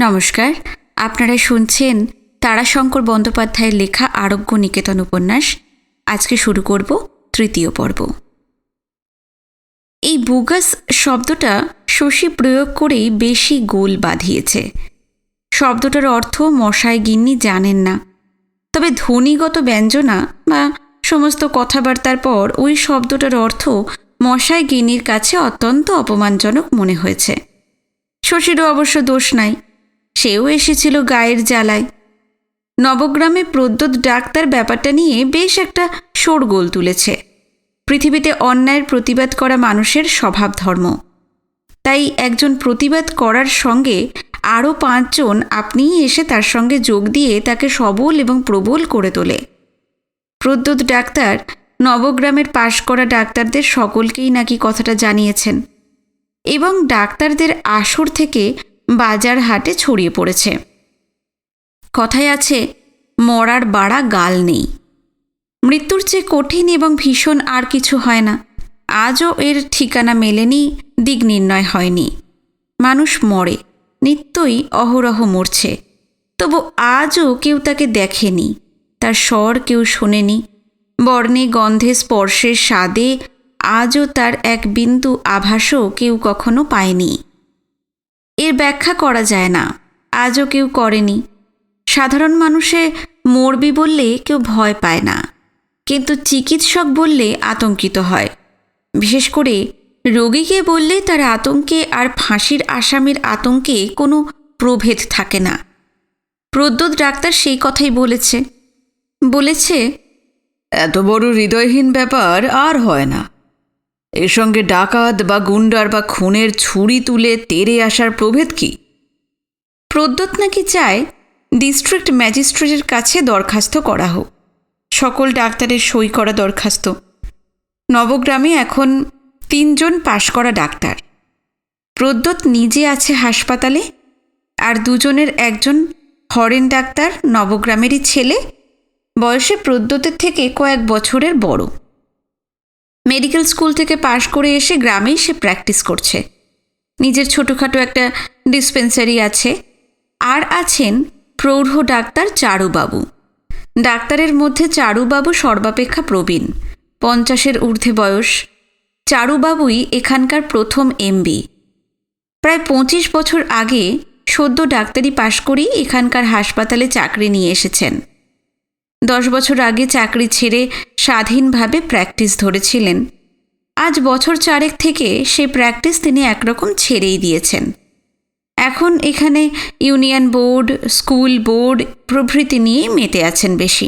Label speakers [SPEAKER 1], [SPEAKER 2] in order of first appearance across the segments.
[SPEAKER 1] নমস্কার, আপনারা শুনছেন তারাশঙ্কর বন্দ্যোপাধ্যায়ের লেখা আরোগ্য নিকেতন উপন্যাস। আজকে শুরু করব তৃতীয় পর্ব। এই বুগাস শব্দটা শশী প্রয়োগ করেই বেশি গোল বাঁধিয়েছে। শব্দটার অর্থ মশায় গিন্নি জানেন না, তবে ধ্বনিগত ব্যঞ্জনা বা সমস্ত কথাবার্তার পর ওই শব্দটার অর্থ মশায় গিন্নির কাছে অত্যন্ত অপমানজনক মনে হয়েছে। শশীরও অবশ্য দোষ নাই, সেও এসেছিল গায়ের জ্বালায়। নবগ্রামে প্রদ্যোৎ ডাক্তার ব্যাপারটা নিয়ে বেশ একটা শোরগোল তুলেছে। পৃথিবীতে অন্যায়ের প্রতিবাদ করা মানুষের স্বভাব ধর্ম, তাই একজন প্রতিবাদ করার সঙ্গে আরও 5 জন আপনিই এসে তার সঙ্গে যোগ দিয়ে তাকে সবল এবং প্রবল করে তোলে। প্রদ্যোৎ ডাক্তার নবগ্রামের পাশ করা ডাক্তারদের সকলকেই নাকি কথাটা জানিয়েছেন এবং ডাক্তারদের আসর থেকে বাজার হাটে ছড়িয়ে পড়েছে। কথায় আছে, মরার বাড়া গাল নেই। মৃত্যুর চেয়ে কঠিন এবং ভীষণ আর কিছু হয় না। আজও এর ঠিকানা মেলেনি, দিক নির্ণয় হয়নি। মানুষ মরে, নিত্যই অহরহ মরছে, তবু আজও কেউ তাকে দেখেনি, তার স্বর কেউ শোনেনি, বর্ণে গন্ধে স্পর্শের স্বাদে আজও তার এক বিন্দু আভাসও কেউ কখনো পায়নি। এর ব্যাখ্যা করা যায় না, আজও কেউ করেনি। সাধারণ মানুষে মরবি বললে কেউ ভয় পায় না, কিন্তু চিকিৎসক বললে আতঙ্কিত হয়। বিশেষ করে রোগীকে বললে তার আতঙ্কে আর ফাঁসির আসামির আতঙ্কে কোনো প্রভেদ থাকে না। প্রদ্যোৎ ডাক্তার সেই কথাই বলেছে,
[SPEAKER 2] এত বড় হৃদয়হীন ব্যাপার আর হয় না। এর সঙ্গে ডাকাত বা গুন্ডার বা খুনের ছুরি তুলে তেড়ে আসার প্রভেদ কি?
[SPEAKER 1] প্রদ্যোৎ নাকি চায় ডিস্ট্রিক্ট ম্যাজিস্ট্রেটের কাছে দরখাস্ত করা হোক, সকল ডাক্তারের সই করা দরখাস্ত। নবগ্রামে এখন 3 জন পাশ করা ডাক্তার। প্রদ্যোৎ নিজে আছে হাসপাতালে, আর 2 জনের একজন হরেন ডাক্তার, নবগ্রামেরই ছেলে, বয়সে প্রদ্যোতের থেকে কয়েক বছরের বড়। মেডিকেল স্কুল থেকে পাশ করে এসে গ্রামেই সে প্র্যাকটিস করছে। নিজের ছোটোখাটো একটা ডিসপেন্সারি আছে। আর আছেন প্রৌঢ় ডাক্তার চারুবাবু। ডাক্তারের মধ্যে চারুবাবু সর্বাপেক্ষা প্রবীণ, 50-এর ঊর্ধ্বে বয়স। চারুবাবুই এখানকার প্রথম এমবি। প্রায় 25 বছর আগে সদ্য ডাক্তারি পাশ করেই এখানকার হাসপাতালে চাকরি নিয়ে এসেছেন। 10 বছর আগে চাকরি ছেড়ে স্বাধীনভাবে প্র্যাকটিস ধরেছিলেন। আজ বছর 4 থেকে সে প্র্যাকটিস তিনি একরকম ছেড়েই দিয়েছেন। এখন এখানে ইউনিয়ন বোর্ড, স্কুল বোর্ড প্রভৃতি নিয়েই মেতে আছেন বেশি।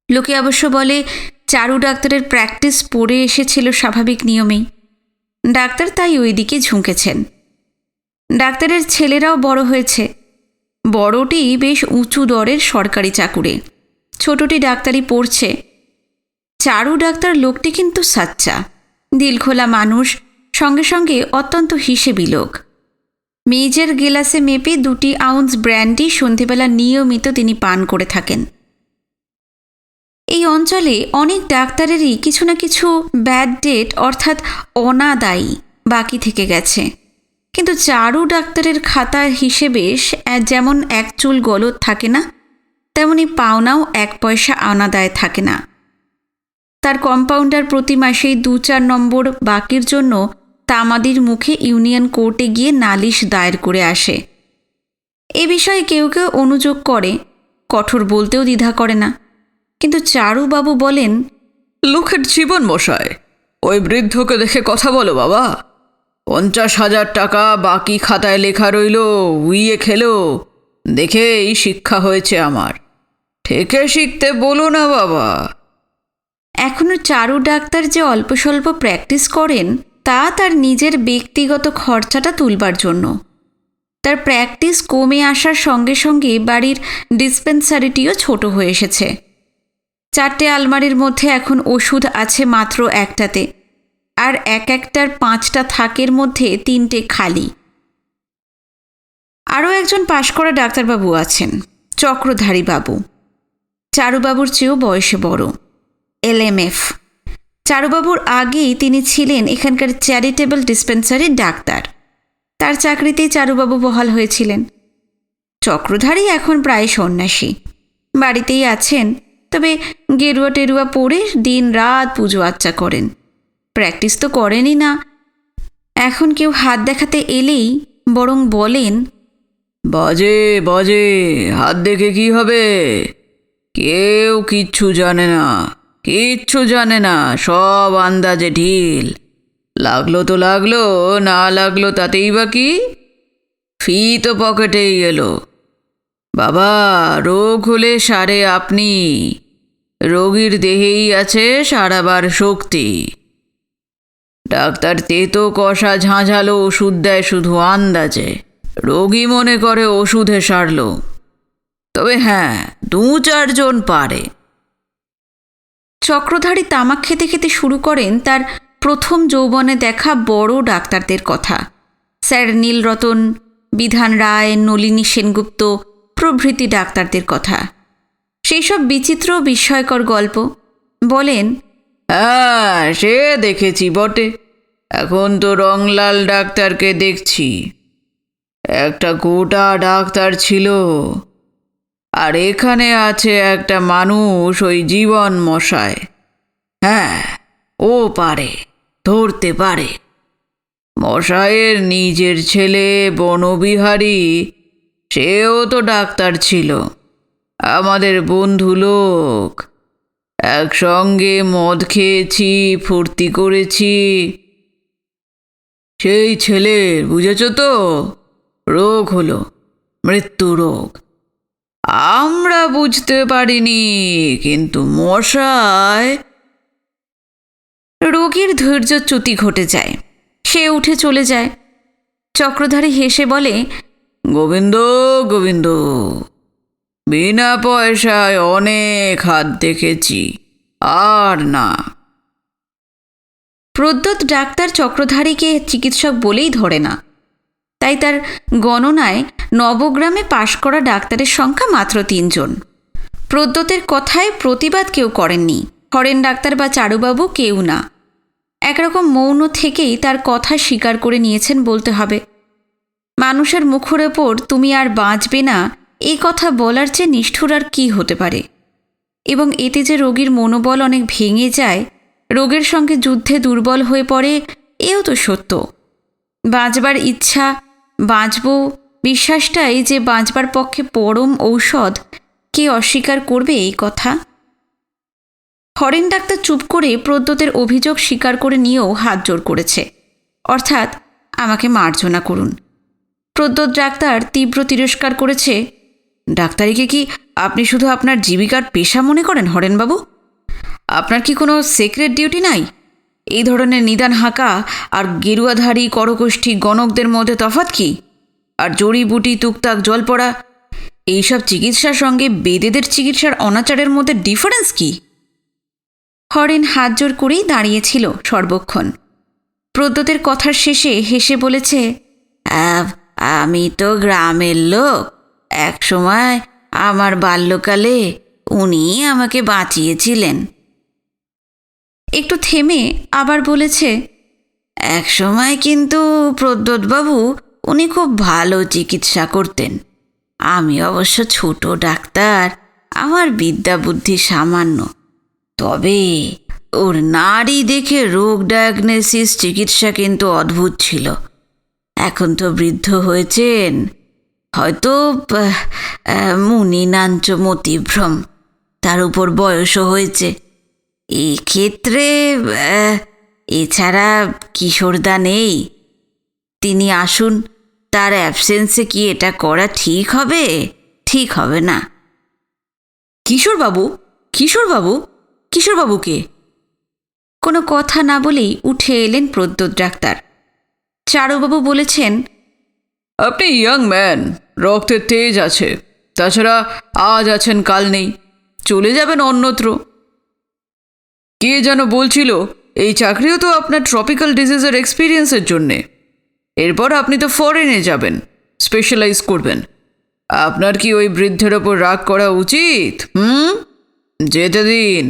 [SPEAKER 1] লোকে অবশ্য বলে, চারু ডাক্তারের প্র্যাকটিস পড়ে এসেছিল স্বাভাবিক নিয়মেই। ডাক্তার তাই ওই দিকে ঝুঁকেছেন। ডাক্তারের ছেলেরাও বড় হয়েছে। বড়টি বেশ উঁচু দরের সরকারি চাকুরে, ছোটটি ডাক্তারি পড়ছে। চারু ডাক্তার লোকটি কিন্তু সাচ্চা, দিলখোলা মানুষ, সঙ্গে সঙ্গে অত্যন্ত হিসেবি লোক। মেজের গেলাসে মেপে 2 আউন্স ব্র্যান্ডি সন্ধেবেলা নিয়মিত তিনি পান করে থাকেন। এই অঞ্চলে অনেক ডাক্তারেরই কিছু না কিছু ব্যাড ডেট অর্থাৎ অনাদায়ী বাকি থেকে গেছে, কিন্তু চারু ডাক্তারের খাতার হিসেবে যেমন 1 চুল গলদ থাকে না, তেমনি পাওনাও 1 পয়সা অনাদায় থাকে না। তার কম্পাউন্ডার প্রতি মাসেই 2-4 নম্বর বাকির জন্য তামাদির মুখে ইউনিয়ন কোর্টে গিয়ে নালিশ দায়ের করে আসে। এ বিষয়ে কেউ কেউ অনুযোগ করে, কঠোর বলতেও দ্বিধা করে না। কিন্তু চারুবাবু বলেন,
[SPEAKER 2] লোকের জীবন মশায়, ওই বৃদ্ধকে দেখে কথা বলো বাবা। 50,000 টাকা বাকি খাতায় লেখা রইল, উইয়ে খেলো, দেখেই শিক্ষা হয়েছে আমার। ঠেকে শিখতে বলো না বাবা।
[SPEAKER 1] এখনো চারু ডাক্তার যে অল্প স্বল্প প্র্যাকটিস করেন তা তার নিজের ব্যক্তিগত খরচাটা তুলবার জন্য। তার প্র্যাকটিস কমে আসার সঙ্গে সঙ্গে বাড়ির ডিসপেন্সারিটিও ছোট হয়ে এসেছে। 4টে আলমারির মধ্যে এখন ওষুধ আছে মাত্র 1টাতে, আর একটার 5টা থাকের মধ্যে 3টে খালি। আরও একজন পাশ করা ডাক্তারবাবু আছেন, চক্রধারী বাবু। চারুবাবুর চেয়েও বয়সে বড়, LMF। চারুবাবুর আগেই তিনি ছিলেন এখানকার চ্যারিটেবল ডিসপেন্সারির ডাক্তার। তার চাকরিতেই চারুবাবু বহাল হয়েছিলেন। চক্রধারী এখন প্রায় সন্ন্যাসী, বাড়িতেই আছেন, তবে গেরুয়া টেরুয়া পরে দিন রাত পুজো আচ্চা করেন। প্র্যাকটিস তো করেনই না। এখন কেউ হাত দেখাতে এলেই বরং বলেন,
[SPEAKER 2] বাজে বাজে, হাত দেখে কি হবে? কেউ কিচ্ছু জানে না, কিচ্ছু জানে না, সব আন্দাজে ঢিল। লাগলো তো লাগলো, না লাগলো তাতেই বা কি? ফি তো পকেটেই এলো। বাবা, রোগ হলে সারে আপনি, রোগীর দেহেই আছে সারাবার শক্তি। ডাক্তার তেতো কষা ঝাঁঝালো ওষুধ দেয় শুধু আন্দাজে, রোগী মনে করে ওষুধে সারল। তবে হ্যাঁ, 2-4 জন পারে।
[SPEAKER 1] চক্রধারী তামাক খেতে খেতে শুরু করেন তার প্রথম যৌবনে দেখা বড় ডাক্তারদের কথা। স্যার নীলরতন, বিধান রায়, নলিনী সেনগুপ্ত প্রভৃতি ডাক্তারদের কথা। সেই সব বিচিত্র বিস্ময়কর গল্প। বলেন,
[SPEAKER 2] হ্যাঁ, সে দেখেছি বটে। এখন তো রংলাল ডাক্তারকে দেখছি। একটা গোটা ডাক্তার ছিল, আর এখানে আছে একটা মানুষ, ওই জীবন মশাই। হ্যাঁ, ও পারে, ধরতে পারে। মশাইয়ের নিজের ছেলে বনবিহারী, সেও তো ডাক্তার ছিল, আমাদের বন্ধু লোক। একসঙ্গে মদ খেয়েছি, ফুর্তি করেছি। সেই ছেলের, বুঝেছ তো, রোগ হলো, মৃত্যু রোগ। আমরা বুঝতে পারিনি, কিন্তু মশাই।
[SPEAKER 1] রোগীর ধৈর্যচ্যুতি ঘটে যায়, সে উঠে চলে যায়। চক্রধারী হেসে বলে,
[SPEAKER 2] গোবিন্দ গোবিন্দ, বিনা পয়সায় অনেক হাত দেখেছি, আর না।
[SPEAKER 1] প্রদ্যোৎ ডাক্তার চক্রধারীকে চিকিৎসক বলেই ধরে না, তাই তার গণনায় নবগ্রামে পাশ করা ডাক্তারের সংখ্যা মাত্র 3 জন। প্রদ্যোতের কথায় প্রতিবাদ কেউ করেননি, হরেন ডাক্তার বা চারুবাবু কেউ না। একরকম মৌন থেকেই তার কথা স্বীকার করে নিয়েছেন বলতে হবে। মানুষের মুখের ওপর তুমি আর বাঁচবে না, এই কথা বলার চেয়ে নিষ্ঠুর আর কী হতে পারে? এবং এতে যে রোগীর মনোবল অনেক ভেঙে যায়, রোগের সঙ্গে যুদ্ধে দুর্বল হয়ে পড়ে, এও তো সত্য। বাঁচবার ইচ্ছা, বাঁচব বিশ্বাসটাই যে বাঁচবার পক্ষে পরম ঔষধ, কে অস্বীকার করবে এই কথা? হরেন ডাক্তার চুপ করে প্রদ্যোতের অভিযোগ স্বীকার করে নিয়েও হাত জোর করেছে, অর্থাৎ আমাকে মার্জনা করুন। প্রদ্যোৎ ডাক্তার তীব্র তিরস্কার করেছে, ডাক্তারিকে কি আপনি শুধু আপনার জীবিকার পেশা মনে করেন হরেনবাবু? আপনার কি কোনো সিক্রেট ডিউটি নাই? এই ধরনের নিদান হাঁকা আর গেরুয়াধারী করকোষ্ঠী গণকদের মধ্যে তফাৎ কি? আর জড়িবুটি, টুকটাক, জল পড়া, এইসব চিকিৎসার সঙ্গে বেদেদের চিকিৎসার অনাচারের মধ্যে ডিফারেন্স কি? হরেন হাত জোর করেই দাঁড়িয়েছিল সর্বক্ষণ। প্রদ্যোতের কথার শেষে হেসে বলেছে, আমি তো গ্রামের লোক। এক সময় আমার বাল্যকালে উনি আমাকে বাঁচিয়েছিলেন। একটু থেমে আবার বলেছে, এক সময় কিন্তু প্রদ্যোৎবাবু উনি খুব ভালো চিকিৎসা করতেন। আমি অবশ্য ছোট ডাক্তার, আমার বিদ্যা বুদ্ধি সামান্য, তবে ওর নাড়ি দেখে রোগ ডায়াগনোসিস চিকিৎসা কিন্তু অদ্ভুত ছিল। এখন তো বৃদ্ধ হয়েছেন, হয়তো মুনিনাঞ্চ মতিভ্রম, তার উপর বয়সও হয়েছে। এই ক্ষেত্রে এছাড়া কিশোরদা নেই, তিনি আসুন। তার অ্যাবসেন্সে কি এটা করা ঠিক হবে? ঠিক হবে না। কিশোরবাবু? কিশোরবাবু? কিশোরবাবুকে? কোনো কথা না বলেই উঠে এলেন প্রদ্যোৎ ডাক্তার। চারুবাবু বলেছেন,
[SPEAKER 2] আপনি ইয়াং ম্যান, রক্তের তেজ আছে, তাছাড়া আজ আছেন কাল নেই, চলে যাবেন অন্যত্র। কে যেন বলছিল, এই চাকরিও তো আপনার ট্রপিক্যাল ডিজিজের এক্সপিরিয়েন্সের জন্যে। এরপর আপনি তো ফরেনে যাবেন, স্পেশালাইজ করবেন। আপনার কি ওই বৃদ্ধের ওপর রাগ করা উচিত? যেতে দিন।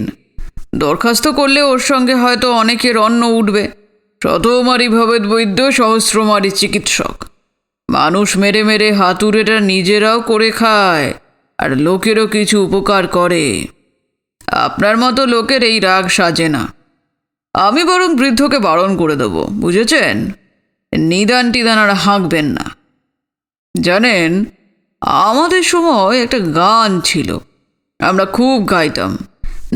[SPEAKER 2] দরখাস্ত করলে ওর সঙ্গে হয়তো অনেকের অন্ন উঠবে। শতমারি ভবেদ বৈদ্য, সহস্রমারি চিকিৎসক। মানুষ মেরে মেরে হাতুড়েটা নিজেরাও করে খায় আর লোকেরও কিছু উপকার করে। আপনার মতো লোকের এই রাগ সাজে না। আমি বরং বৃদ্ধকে বারণ করে দেবো, বুঝেছেন? নিদান টিদান আর হাঁকবেন না। জানেন, আমাদের সময় একটা গান ছিল, আমরা খুব গাইতাম,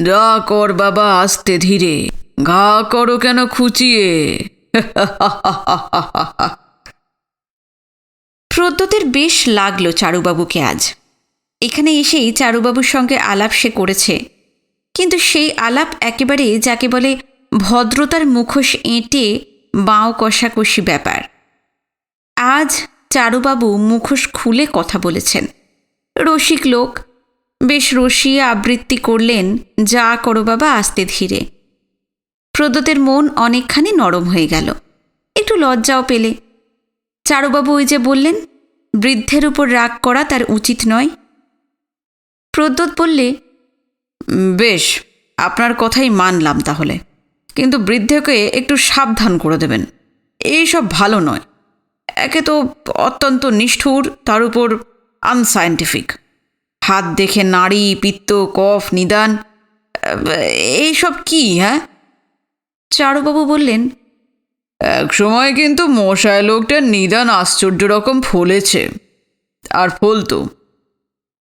[SPEAKER 2] যা কর বাবা আস্তে ধীরে, ঘা করো কেন খুঁচিয়ে।
[SPEAKER 1] প্রদ্যোতের বেশ লাগলো চারুবাবুকে আজ। এখানে এসেই চারুবাবুর সঙ্গে আলাপ সে করেছে, কিন্তু সেই আলাপ একেবারে যাকে বলে ভদ্রতার মুখোশ এঁটে বাঁও কষাকষি ব্যাপার। আজ চারুবাবু মুখোশ খুলে কথা বলেছেন। রসিক লোক, বেশ রসিয়ে আবৃত্তি করলেন, যা করো বাবা আস্তে ধীরে। প্রদ্যোতের মন অনেকখানি নরম হয়ে গেল, একটু লজ্জাও পেলে। চারুবাবু ওই যে বললেন, বৃদ্ধের উপর রাগ করা তার উচিত নয়। প্রদ্যোৎ বললে,
[SPEAKER 2] বেশ, আপনার কথাই মানলাম তাহলে, কিন্তু বৃদ্ধকে একটু সাবধান করে দেবেন। এইসব ভালো নয়। একে তো অত্যন্ত নিষ্ঠুর, তার উপর আনসায়েন্টিফিক। হাত দেখে নাড়ি, পিত্ত, কফ, নিদান, এইসব কি? হ্যাঁ?
[SPEAKER 1] চারুবাবু বললেন,
[SPEAKER 2] এক সময় কিন্তু মশাই লোকটার নিদান আশ্চর্য রকম ফলেছে, আর ফলতো,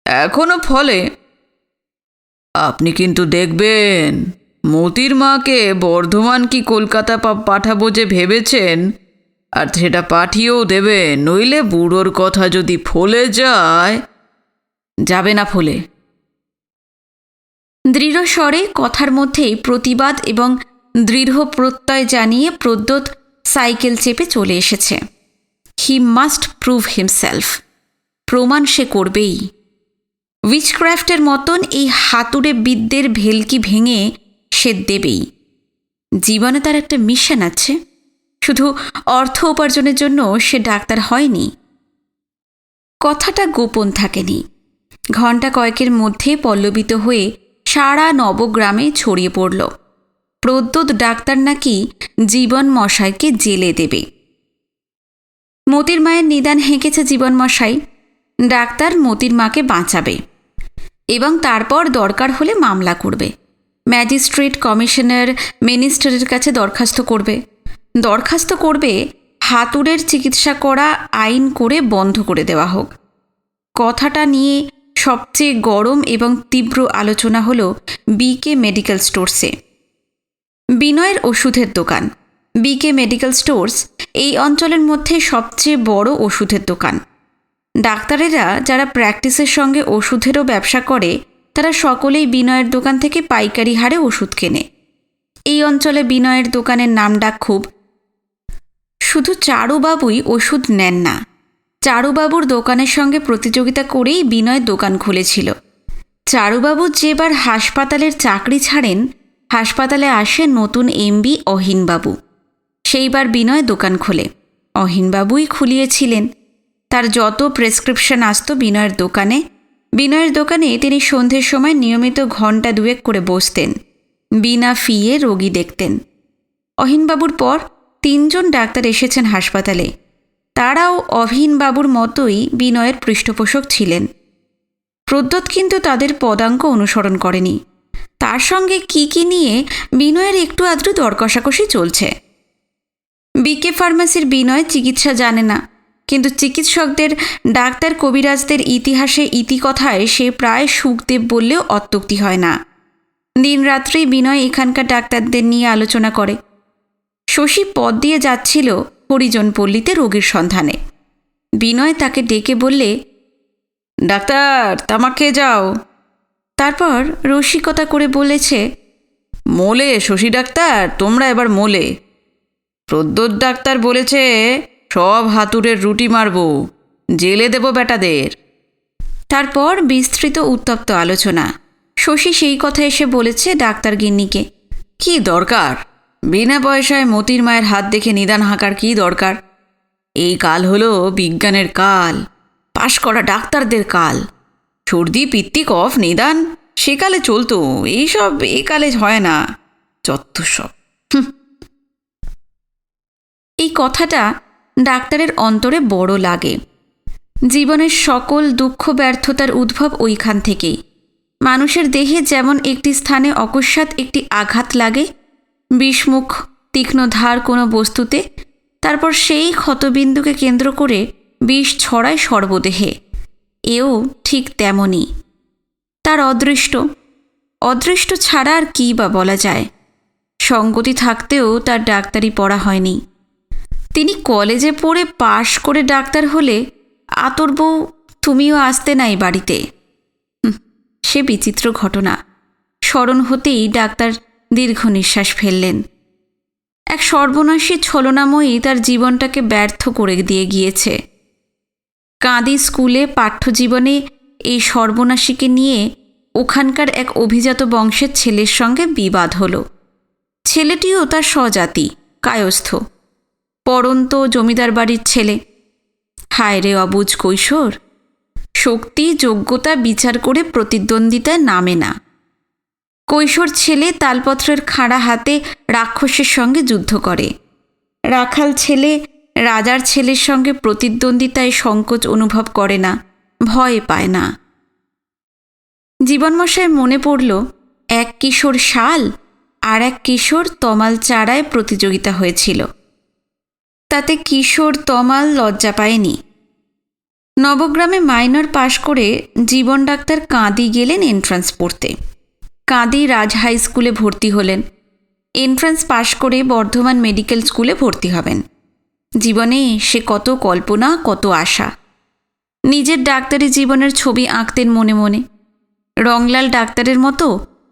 [SPEAKER 2] এখনো ফলে। আপনি কিন্তু দেখবেন, মতির মাকে বর্ধমান কি কলকাতা পাঠাবো যে ভেবেছেন, আর সেটা পাঠিয়েও দেবেন, নইলে বুড়োর কথা যদি ফলে যায়।
[SPEAKER 1] যাবে না ফলে। দৃঢ় স্বরে কথার মধ্যেই প্রতিবাদ এবং দৃঢ় প্রত্যয় জানিয়ে প্রদ্যোৎ সাইকেল চেপে চলে এসেছে। He must prove himself. প্রমাণ সে করবেই। উইচক্রাফটের মতন এই হাতুড়ে বিদ্যের ভেলকি ভেঙে সে দেবেই। জীবনে তার একটা মিশন আছে, শুধু অর্থ উপার্জনের জন্য সে ডাক্তার হয়নি। কথাটা গোপন থাকেনি। ঘণ্টা কয়েকের মধ্যে পল্লবিত হয়ে সারা নবগ্রামে ছড়িয়ে পড়ল, প্রদ্যোৎ ডাক্তার নাকি জীবন মশাইকে জেলে দেবে। মতির মায়ের নিদান হেঁকেছে জীবন মশাই, ডাক্তার মতির মাকে বাঁচাবে এবং তারপর দরকার হলে মামলা করবে। ম্যাজিস্ট্রেট, কমিশনার, মিনিস্টারের কাছে দরখাস্ত করবে হাতুড়ের চিকিৎসা করা আইন করে বন্ধ করে দেওয়া হোক। কথাটা নিয়ে সবচেয়ে গরম এবং তীব্র আলোচনা হলো বিকে মেডিকেল স্টোর্সে। বিনয়ের ওষুধের দোকান। বিকে মেডিকেল স্টোর্স এই অঞ্চলের মধ্যে সবচেয়ে বড় ওষুধের দোকান। ডাক্তারেরা যারা প্র্যাকটিসের সঙ্গে ওষুধেরও ব্যবসা করে, তারা সকলেই বিনয়ের দোকান থেকে পাইকারি হারে ওষুধ কেনে। এই অঞ্চলে বিনয়ের দোকানের নামডাক খুব। শুধু চারুবাবুই ওষুধ নেন না, চারুবাবুর দোকানের সঙ্গে প্রতিযোগিতা করেই বিনয় দোকান খুলেছিল। চারুবাবু যেবার হাসপাতালের চাকরি ছাড়েন, হাসপাতালে আসে নতুন এমবি অহিনবাবু। সেইবার বিনয় দোকান খোলে। অহিনবাবুই খুলিয়েছিলেন। তার যত প্রেসক্রিপশন আসত বিনয়ের দোকানে তিনি সন্ধ্যের সময় নিয়মিত ঘণ্টা দুয়েক করে বসতেন, বিনা ফিয়ে রোগী দেখতেন। অহিনবাবুর পর 3 জন ডাক্তার এসেছেন হাসপাতালে। তারাও অভিনবাবুর মতোই বিনয়ের পৃষ্ঠপোষক ছিলেন। প্রদ্যোৎ কিন্তু তাদের পদাঙ্ক অনুসরণ করেনি। তার সঙ্গে কি নিয়ে বিনয়ের একটু আধটু দর কষাকষি চলছে। বিকে ফার্মেসির বিনয় চিকিৎসা জানে না, কিন্তু চিকিৎসকদের, ডাক্তার কবিরাজদের ইতিহাসে ইতিকথায় সে প্রায় সুখদেব বললেও অত্যুক্তি হয় না। দিনরাত্রি বিনয় এখানকার ডাক্তারদের নিয়ে আলোচনা করে। শশী পথ দিয়ে যাচ্ছিল হরিজনপল্লীতে রোগীর সন্ধানে। বিনয় তাকে ডেকে বললে,
[SPEAKER 2] ডাক্তার, তামাক খেয়ে যাও।
[SPEAKER 1] তারপর রসিকতা করে বলেছে,
[SPEAKER 2] মোলে শশী ডাক্তার, তোমরা এবার মোলে। প্রদ্যোৎ ডাক্তার বলেছে সব হাতুড়ের রুটি মারব, জেলে দেব বেটাদের।
[SPEAKER 1] তারপর বিস্তৃত উত্তপ্ত আলোচনা। শশী সেই কথা এসে বলেছে ডাক্তার গিন্নিকে,
[SPEAKER 2] কি দরকার? বিনা পয়সায় মতির মায়ের হাত দেখে নিদান হাঁকার কি দরকার? এই কাল হলো বিজ্ঞানের কাল, পাশ করা ডাক্তারদের কাল। সর্দি, পিত্তি, কফ, নিদান সেকালে চলতো, এইসব এই কালে হয় না। যত সব।
[SPEAKER 1] এই কথাটা ডাক্তারের অন্তরে বড় লাগে। জীবনের সকল দুঃখ ব্যর্থতার উদ্ভব ওইখান থেকেই। মানুষের দেহে যেমন একটি স্থানে অকস্মাৎ একটি আঘাত লাগে, বিষমুখ তীক্ষ্ণ ধার কোনো বস্তুতে, তারপর সেই ক্ষতবিন্দুকে কেন্দ্র করে বিষ ছড়ায় সর্বদেহে, এও ঠিক তেমনই। তার অদৃষ্ট ছাড়া আর কী বা বলা যায়। সঙ্গতি থাকতেও তার ডাক্তারি পড়া হয়নি। তিনি কলেজে পড়ে পাশ করে ডাক্তার হলে আতর বউ তুমিও আসতে নাই বাড়িতে। সে বিচিত্র ঘটনা। স্মরণ হতেই ডাক্তার দীর্ঘ নিঃশ্বাস ফেললেন। এক সর্বনাশী ছলনাময়ী তার জীবনটাকে ব্যর্থ করে দিয়ে গিয়েছে। কাঁদি স্কুলে পাঠ্যজীবনে এই সর্বনাশীকে নিয়ে ওখানকার এক অভিজাত বংশের ছেলের সঙ্গে বিবাদ হল। ছেলেটিও তার স্বজাতি, কায়স্থ, পরন্ত জমিদার বাড়ির ছেলে। হায় রে অবুঝ কৈশোর! শক্তি যোগ্যতা বিচার করে প্রতিদ্বন্দ্বিতায় নামে না। কৈশোর ছেলে তালপত্রের খাঁড়া হাতে রাক্ষসের সঙ্গে যুদ্ধ করে। রাখাল ছেলে রাজার ছেলের সঙ্গে প্রতিদ্বন্দ্বিতায় সংকোচ অনুভব করে না, ভয় পায় না। জীবনমশায় মনে পড়ল, এক কিশোর শাল আর এক কিশোর তমাল চারায় প্রতিযোগিতা হয়েছিল। তাতে কিশোর তমাল লজ্জা পায়নি। নবগ্রামে মাইনর পাশ করে জীবন ডাক্তার কাঁদি গেলেন এন্ট্রান্স পড়তে। কাঁদি রাজ হাই স্কুলে ভর্তি হলেন। এন্ট্রান্স পাশ করে বর্ধমান মেডিকেল স্কুলে ভর্তি হবেন। জীবনে সে কত কল্পনা, কত আশা। নিজের ডাক্তারি জীবনের ছবি আঁকতেন মনে মনে। রংলাল ডাক্তারের মতো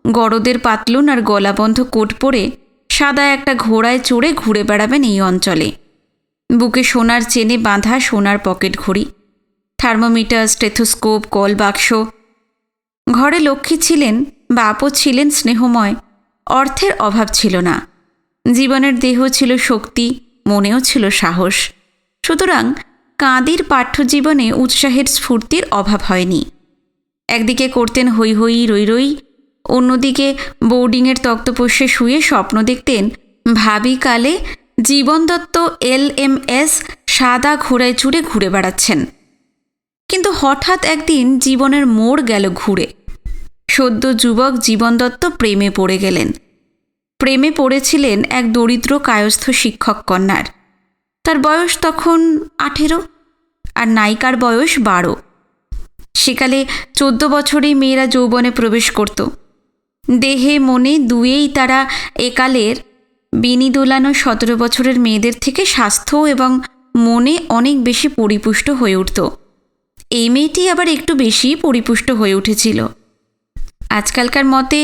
[SPEAKER 1] গরদের পাতলুন আর গলাবন্ধ কোট পরে সাদা একটা ঘোড়ায় চড়ে ঘুরে বেড়াবেন এই অঞ্চলে। বুকে সোনার চেনে বাঁধা সোনার পকেট ঘড়ি, থার্মোমিটার, স্টেথোস্কোপ, কল বাক্স। ঘরে লক্ষ্মী ছিলেন, বাপও ছিলেন স্নেহময়। অর্থের অভাব ছিল না। জীবনের দেহ ছিল শক্তি, মনেও ছিল সাহস। সুতরাং কাঁদির পাঠ্যজীবনে উৎসাহের স্ফূর্তির অভাব হয়নি। একদিকে করতেন হৈ হৈ রই রই, অন্যদিকে বোর্ডিংয়ের তক্তপোষ্যে শুয়ে স্বপ্ন দেখতেন ভাবি কালে জীবন দত্ত LMS সাদা ঘোড়ায় চড়ে ঘুরে বেড়াচ্ছেন। কিন্তু হঠাৎ একদিন জীবনের মোড় গেল ঘুরে। সদ্য যুবক জীবন দত্ত প্রেমে পড়ে গেলেন। প্রেমে পড়েছিলেন এক দরিদ্র কায়স্থ শিক্ষক কন্যার। তার বয়স তখন 18 আর নায়িকার বয়স 12। সেকালে 14 বছরেই মেয়েরা যৌবনে প্রবেশ করত। দেহে মনে দুয়েই তারা একালের বেনি দোলানো 17 বছরের মেয়েদের থেকে স্বাস্থ্য এবং মনে অনেক বেশি পরিপুষ্ট হয়ে উঠত। এই মেয়েটি আবার একটু বেশি পরিপুষ্ট হয়ে উঠেছিল। আজকালকার মতে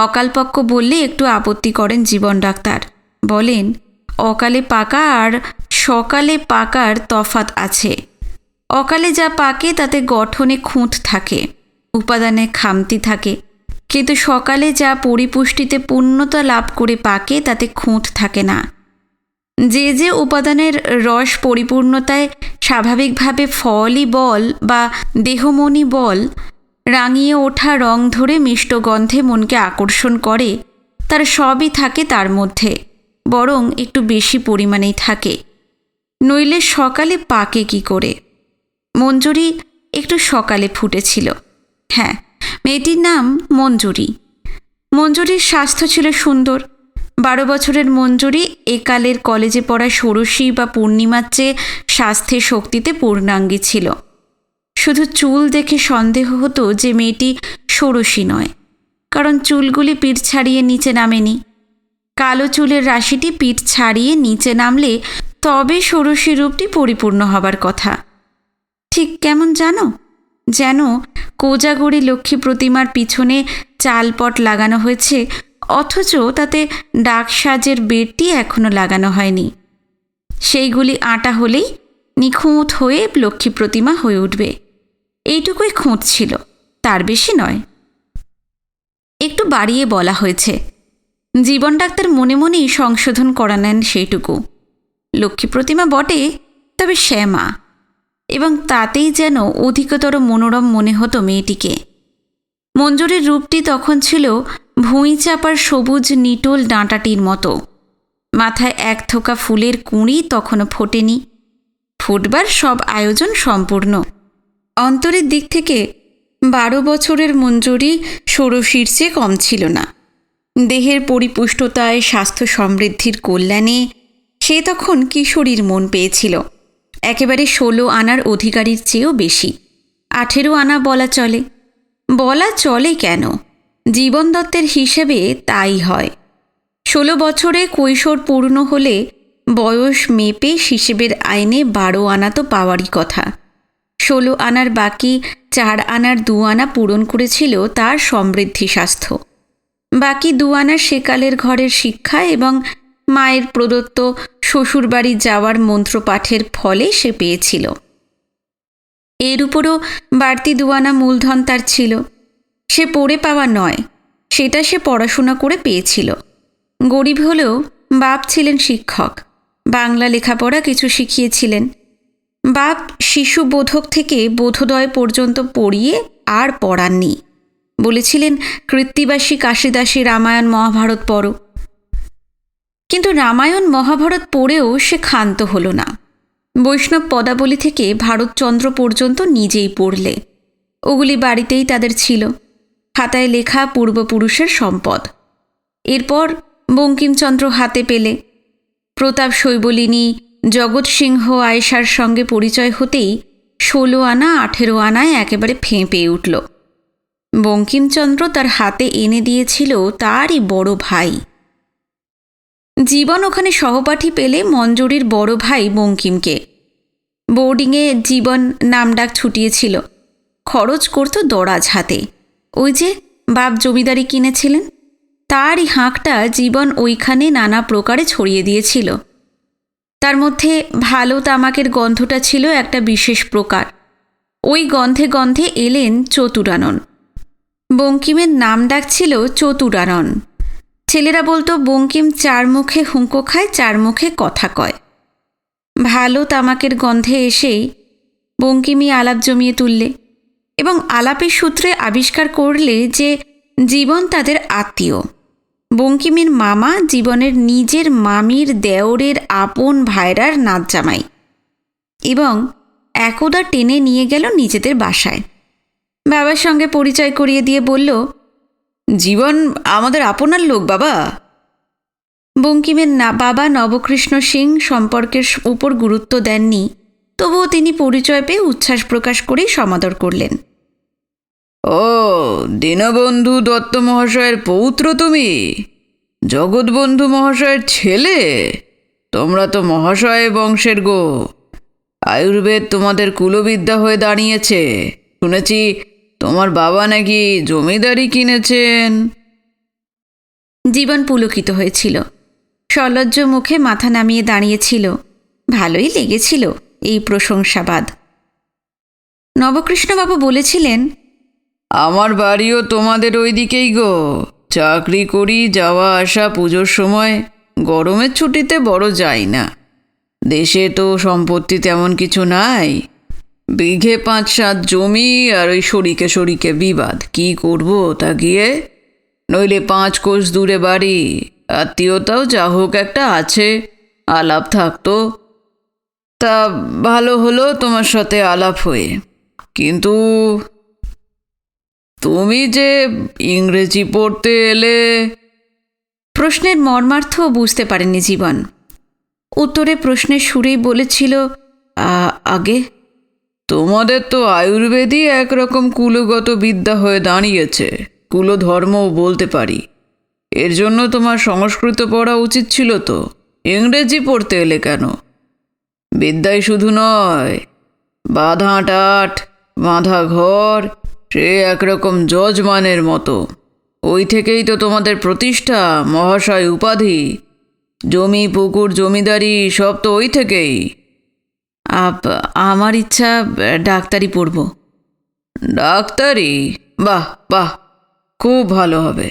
[SPEAKER 1] অকালপক্ষ বললে একটু আপত্তি করেন জীবন ডাক্তার। বলেন, অকালে পাকা আর সকালে পাকার তফাৎ আছে। অকালে যা পাকে তাতে গঠনে খুঁত থাকে, উপাদানে খামতি থাকে, কিন্তু সকালে যা পরিপুষ্টিতে পূর্ণতা লাভ করে পাকে তাতে খুঁত থাকে না। যে যে উপাদানের রস পরিপূর্ণতায় স্বাভাবিকভাবে ফলই বল বা দেহমনি বল রাঙিয়ে ওঠা রং ধরে মিষ্ট গন্ধে মনকে আকর্ষণ করে, তার সবই থাকে তার মধ্যে, বরং একটু বেশি পরিমাণেই থাকে। নইলে সকালে পাকে কি করে? মঞ্জুরি একটু সকালে ফুটেছিল। হ্যাঁ, মেয়েটির নাম মঞ্জুরি। মঞ্জুরির স্বাস্থ্য ছিল সুন্দর। 12 বছরের মঞ্জুরি একালের কলেজে পড়া ষোড়শী বা পূর্ণিমার চেয়ে স্বাস্থ্যে শক্তিতে পূর্ণাঙ্গী ছিল। শুধু চুল দেখে সন্দেহ হতো যে মেয়েটি ষোড়শী নয়, কারণ চুলগুলি পিঠ ছাড়িয়ে নিচে নামেনি। কালো চুলের রাশিটি পিঠ ছাড়িয়ে নিচে নামলে তবে ষোড়শী রূপটি পরিপূর্ণ হবার কথা। ঠিক কেমন জানো? যেন কোজাগরি লক্ষ্মী প্রতিমার পিছনে চালপট লাগানো হয়েছে, অথচ তাতে ডাকসাজের বেড়টি এখনো লাগানো হয়নি। সেইগুলি আটা হলেই নিখুঁত হয়ে লক্ষ্মী প্রতিমা হয়ে উঠবে। এইটুকুই খুঁত ছিল, তার বেশি নয়। একটু বাড়িয়ে বলা হয়েছে। জীবন ডাক্তার মনে মনেই সংশোধন করা নেন সেইটুকু। লক্ষ্মী প্রতিমা বটে, তবে শ্যামা, এবং তাতেই যেন অধিকতর মনোরম মনে হতো মেয়েটিকে। মঞ্জুরির রূপটি তখন ছিল ভুঁই চাপার সবুজ নিটোল ডাঁটাটির মতো। মাথায় এক থোকা ফুলের কুঁড়ি তখনও ফোটেনি। ফুটবার সব আয়োজন সম্পূর্ণ। অন্তরের দিক থেকে 12 বছরের মঞ্জুরি ষোড়শীর চেয়ে কম ছিল না। দেহের পরিপুষ্টতায়, স্বাস্থ্য সমৃদ্ধির কল্যাণে সে তখন কিশোরীর মন পেয়েছিল। একেবারে 16 আনার অধিকারীর চেয়েও বেশি। 18 আনা বলা চলে কেন, জীবন দত্তের হিসেবে তাই হয়। 16 বছরে কৈশোর পূর্ণ হলে বয়স মেপে হিসেবের আইনে 12 আনা তো পাওয়ারই কথা। 16 আনার বাকি 4 আনার 2 আনা পূরণ করেছিল তার সমৃদ্ধি স্বাস্থ্য। বাকি 2 আনা সেকালের ঘরের শিক্ষা এবং মায়ের প্রদত্ত শ্বশুরবাড়ি যাওয়ার মন্ত্রপাঠের ফলে সে পেয়েছিল। এর উপরও বাড়তি 2 আনা মূলধন তার ছিল। সে পড়ে পাওয়া নয়, সেটা সে পড়াশোনা করে পেয়েছিল। গরিব হলেও বাপ ছিলেন শিক্ষক, বাংলা লেখাপড়া কিছু শিখিয়েছিলেন। বাপ শিশু বোধক থেকে বোধোদয় পর্যন্ত পড়িয়ে আর পড়াননি, বলেছিলেন কৃত্তিবাসী কাশিদাসী রামায়ণ মহাভারত পড়ো। কিন্তু রামায়ণ মহাভারত পড়েও সে ক্ষান্ত হল না। বৈষ্ণব পদাবলী থেকে ভারতচন্দ্র পর্যন্ত নিজেই পড়লে। ওগুলি বাড়িতেই তাদের ছিল, খাতায় লেখা পূর্বপুরুষের সম্পদ। এরপর বঙ্কিমচন্দ্র হাতে পেলে। প্রতাপ শৈবলিনী, জগৎ সিংহ আয়েশার সঙ্গে পরিচয় হতেই 16 আনা 18 আনায় একেবারে ফেঁপে উঠল। বঙ্কিমচন্দ্র তার হাতে এনে দিয়েছিল তারই বড় ভাই। জীবন ওখানে সহপাঠী পেলে মঞ্জুরির বড় ভাই বঙ্কিমকে। বোর্ডিংয়ে জীবন নামডাক ছুটিয়েছিল, খরচ করত দরাজ হাতে। ওই যে বাপ জমিদারি কিনেছিলেন, তারই হাঁকটা জীবন ওইখানে নানা প্রকারে ছড়িয়ে দিয়েছিল। তার মধ্যে ভালো তামাকের গন্ধটা ছিল একটা বিশেষ প্রকার। ওই গন্ধে গন্ধে এলেন চতুরানন। বঙ্কিমের নাম ডাক ছিল চতুরানন। ছেলেরা বলতো বঙ্কিম 4 মুখে হুঁকো খায়, 4 মুখে কথা কয়। ভালো তামাকের গন্ধে এসেই বঙ্কিমই আলাপ জমিয়ে তুললে এবং আলাপের সূত্রে আবিষ্কার করলে যে জীবন তাদের আত্মীয়। বঙ্কিমের মামা জীবনের নিজের মামির দেওরের আপন ভাইরার নাত জামাই, এবং একদা টেনে নিয়ে গেল নিজেদের বাসায়। বাবার সঙ্গে পরিচয় করিয়ে দিয়ে বলল, জীবন আমাদের আপনার লোক বাবা। বঙ্কিমের বাবা নবকৃষ্ণ সিং সম্পর্কের উপর গুরুত্ব দেননি, তবুও তিনি পরিচয় পেয়ে উচ্ছ্বাস প্রকাশ করেই সমাদর করলেন।
[SPEAKER 2] ও, দীনবন্ধু দত্ত মহাশয়ের পৌত্র তুমি? জগৎবন্ধু মহাশয়ের ছেলে? তোমরা তো মহাশয় বংশের গো। আয়ুর্বেদ তোমাদের কুলবিদ্যা হয়ে দাঁড়িয়েছে। শুনেছি তোমার বাবা নাকি জমিদারি কিনেছেন।
[SPEAKER 1] জীবন পুলকিত হয়েছিল, সলজ্জ মুখে মাথা নামিয়ে দাঁড়িয়েছিল। ভালোই লেগেছিল এই প্রশংসাবাদ। নবকৃষ্ণবাবু বলেছিলেন,
[SPEAKER 2] আমার বাড়িও তোমাদের ওই দিকেই গো। চাকরি করি, যাওয়া আসা পুজোর সময়, গরমের ছুটিতে বড় যাই না। দেশে তো সম্পত্তি তেমন কিছু নাই, বিঘে 5-7 জমি আর ওই শরিকে বিবাদ। কি করব তা গিয়ে? নইলে 5 কোষ দূরে বাড়ি, আত্মীয়তাও যা হোক একটা আছে, আলাপ থাকতো। তা ভালো হলো তোমার সাথে আলাপ হয়ে। কিন্তু তুমি যে ইংরেজি পড়তে এলে।
[SPEAKER 1] প্রশ্নের মর্মার্থ বুঝতে পারেনি জীবন। উত্তরে প্রশ্নের সুরেই বলেছিল, আগে
[SPEAKER 2] তোমাদের তো আয়ুর্বেদই একরকম কুলগত বিদ্যা হয়ে দাঁড়িয়েছে, কুলধর্মও বলতে পারি। এর জন্য তোমার সংস্কৃত পড়া উচিত ছিল তো। ইংরেজি পড়তে এলে কেন? বিদ্যাই শুধু নয়, বাঁধা টাট, বাঁধা ঘর, সে একরকম যজমানের মতো। ওই থেকেই তো তোমাদের প্রতিষ্ঠা, মহাশয় উপাধি, জমি পুকুর জমিদারি সব তো ওই থেকেই।
[SPEAKER 1] আমার ইচ্ছা ডাক্তারি পড়ব।
[SPEAKER 2] ডাক্তারি? বাহ বাহ, খুব ভালো হবে,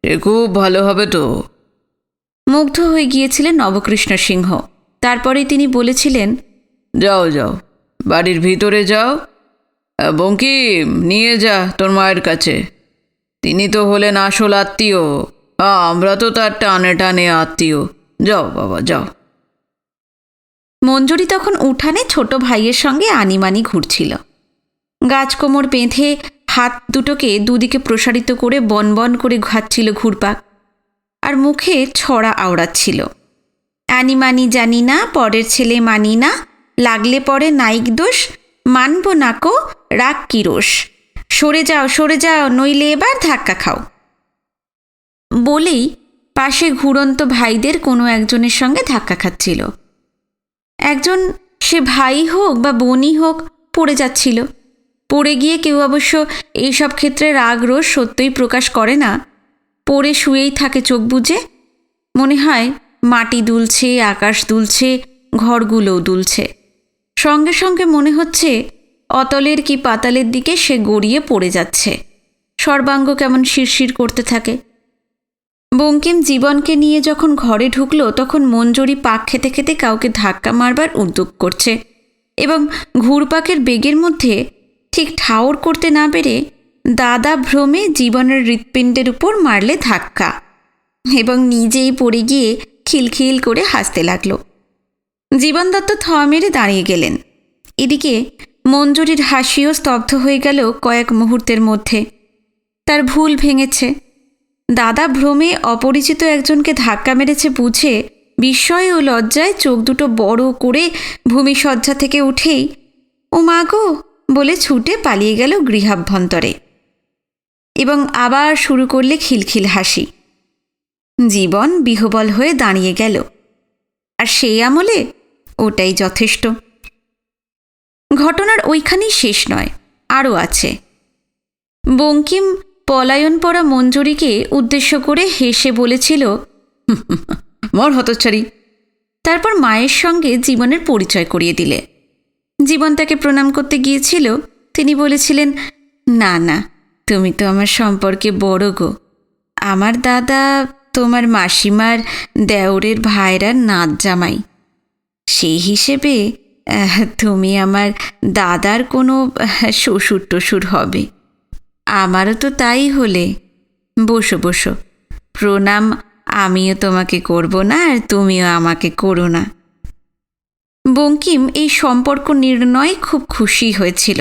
[SPEAKER 2] সে খুব ভালো হবে তো।
[SPEAKER 1] মুগ্ধ হয়ে গিয়েছিলেন নবকৃষ্ণ সিংহ। তারপরেই তিনি বলেছিলেন,
[SPEAKER 2] যাও যাও, বাড়ির ভিতরে যাও। বঙ্কিম, নিয়ে যা তোর মায়ের কাছে। তিনি তো হলেন আসল আত্মীয়, আমরা তো তার টানে টানে আত্মীয়। যাও বাবা, যাও।
[SPEAKER 1] মঞ্জুরি তখন উঠানে ছোট ভাইয়ের সঙ্গে আনিমানি ঘুরছিল। গাছকোমর বেঁধে হাত দুটোকে দুদিকে প্রসারিত করে বনবন করে ঘাচ্ছিল ঘুরপাক, আর মুখে ছড়া আওড়াচ্ছিল। আনিমানি জানি না, পরের ছেলে মানি না, লাগলে পরে নাইক দোষ, মানব নাকো, রাগ কি রোষ, সরে যাও নইলে এবার ধাক্কা খাও বলেই পাশে ঘুরন্ত ভাইদের কোনো একজনের সঙ্গে ধাক্কা খাচ্ছিল। একজন, সে ভাই হোক বা বোনই হোক, পড়ে যাচ্ছিল। পড়ে গিয়ে কেউ অবশ্য এইসব ক্ষেত্রে রাগ রোষ সত্যই প্রকাশ করে না, পড়ে শুয়েই থাকে চোখ বুজে। মনে হয় মাটি দুলছে, আকাশ দুলছে, ঘরগুলোও দুলছে। সঙ্গে সঙ্গে মনে হচ্ছে অতলের কি পাতালের দিকে সে গড়িয়ে পড়ে যাচ্ছে। সর্বাঙ্গ কেমন শিরশির করতে থাকে। বঙ্কিম জীবনকে নিয়ে যখন ঘরে ঢুকলো তখন মঞ্জুরি পাক খেতে খেতে কাউকে ধাক্কা মারবার উদ্যোগ করছে এবং ঘুরপাকের বেগের মধ্যে ঠিক ঠাউর করতে না পেরে দাদা ভ্রমে জীবনের হৃৎপিণ্ডের উপর মারলে ধাক্কা এবং নিজেই পড়ে গিয়ে খিলখিল করে হাসতে লাগলো। জীবন দত্ত থ মেরে দাঁড়িয়ে গেলেন। এদিকে মঞ্জুরির হাসিও স্তব্ধ হয়ে গেল কয়েক মুহূর্তের মধ্যে। তার ভুল ভেঙেছে। দাদা ভ্রমে অপরিচিত একজনকে ধাক্কা মেরেছে বুঝে বিস্ময় ও লজ্জায় চোখ দুটো বড় করে ভূমিশয্যা থেকে উঠেই ও মা গো বলে ছুটে পালিয়ে গেল গৃহাভ্যন্তরে এবং আবার শুরু করলে খিলখিল হাসি। জীবন বিহ্বল হয়ে দাঁড়িয়ে গেল। আর সেই আমলে ওটাই যথেষ্ট। ঘটনার ওইখানেই শেষ নয়, আরও আছে। বঙ্কিম পলায়ন পড়া মঞ্জুরিকে উদ্দেশ্য করে হেসে বলেছিল,
[SPEAKER 2] মর হতচ্ছাড়ি।
[SPEAKER 1] তারপর মায়ের সঙ্গে জীবনের পরিচয় করিয়ে দিলে। জীবন তাকে প্রণাম করতে গিয়েছিল। তিনি বলেছিলেন, না না, তুমি তো আমার সম্পর্কে বড় গো। আমার দাদা তোমার মাসিমার দেওরের ভাইরার নাত জামাই। সেই হিসেবে তুমি আমার দাদার কোনো শ্বশুর টশুর হবে। আমারও তো তাই হলে। বসো বসো, প্রণাম আমিও তোমাকে করব না আর তুমিও আমাকে করো না। বঙ্কিম এই সম্পর্ক নির্ণয় খুব খুশি হয়েছিল।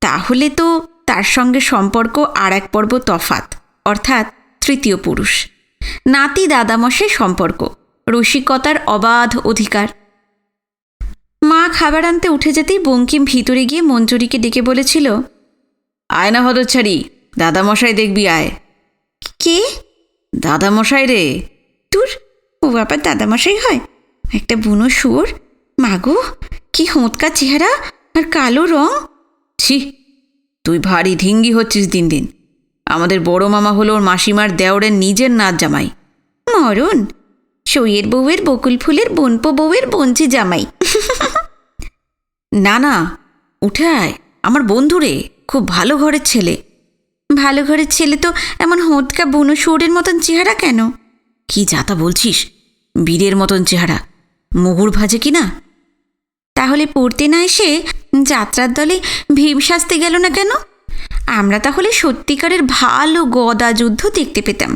[SPEAKER 1] তাহলে তো তার সঙ্গে সম্পর্ক আর এক পর্ব তফাৎ, অর্থাৎ তৃতীয় পুরুষ। নাতি দাদামশাই সম্পর্ক, রসিকতার অবাধ অধিকার। মা খাবার আনতে উঠে যেতেই বঙ্কিম ভিতরে গিয়ে মঞ্জুরিকে ডেকে বলেছিল,
[SPEAKER 2] আয় না হতচ্ছাড়ি, দাদামশাই দেখবি আয়।
[SPEAKER 1] কে?
[SPEAKER 2] দাদামশাই রে।
[SPEAKER 1] তোর ও আবার দাদামশাই হয়? একটা বুনো শুয়োর। মাগো, কি হোঁতকা চেহারা আর কালো রং।
[SPEAKER 2] ছি, তুই ভারী ধিঙ্গি হচ্ছিস দিন দিন। আমাদের বড় মামা হলো ওর মাসিমার দেওরের নিজের নাত জামাই।
[SPEAKER 1] মরণ, সইয়ের বউয়ের বকুল ফুলের বনপো বউয়ের বঞ্চি জামাই।
[SPEAKER 2] না না, উঠে আয়, আমার বন্ধু রে, খুব ভালো ঘরের ছেলে।
[SPEAKER 1] ভালো ঘরের ছেলে তো এমন হোঁতকা বুনো শুয়োরের মতন চেহারা কেন?
[SPEAKER 2] কি যাতা বলছিস, বীরের মতন চেহারা, মুগুর ভাজে কি না?
[SPEAKER 1] তাহলে পড়তে না এসে যাত্রার দলে ভীম সাজতে গেল না কেন? আমরা তাহলে সত্যিকারের ভালো গদা যুদ্ধ দেখতে পেতাম।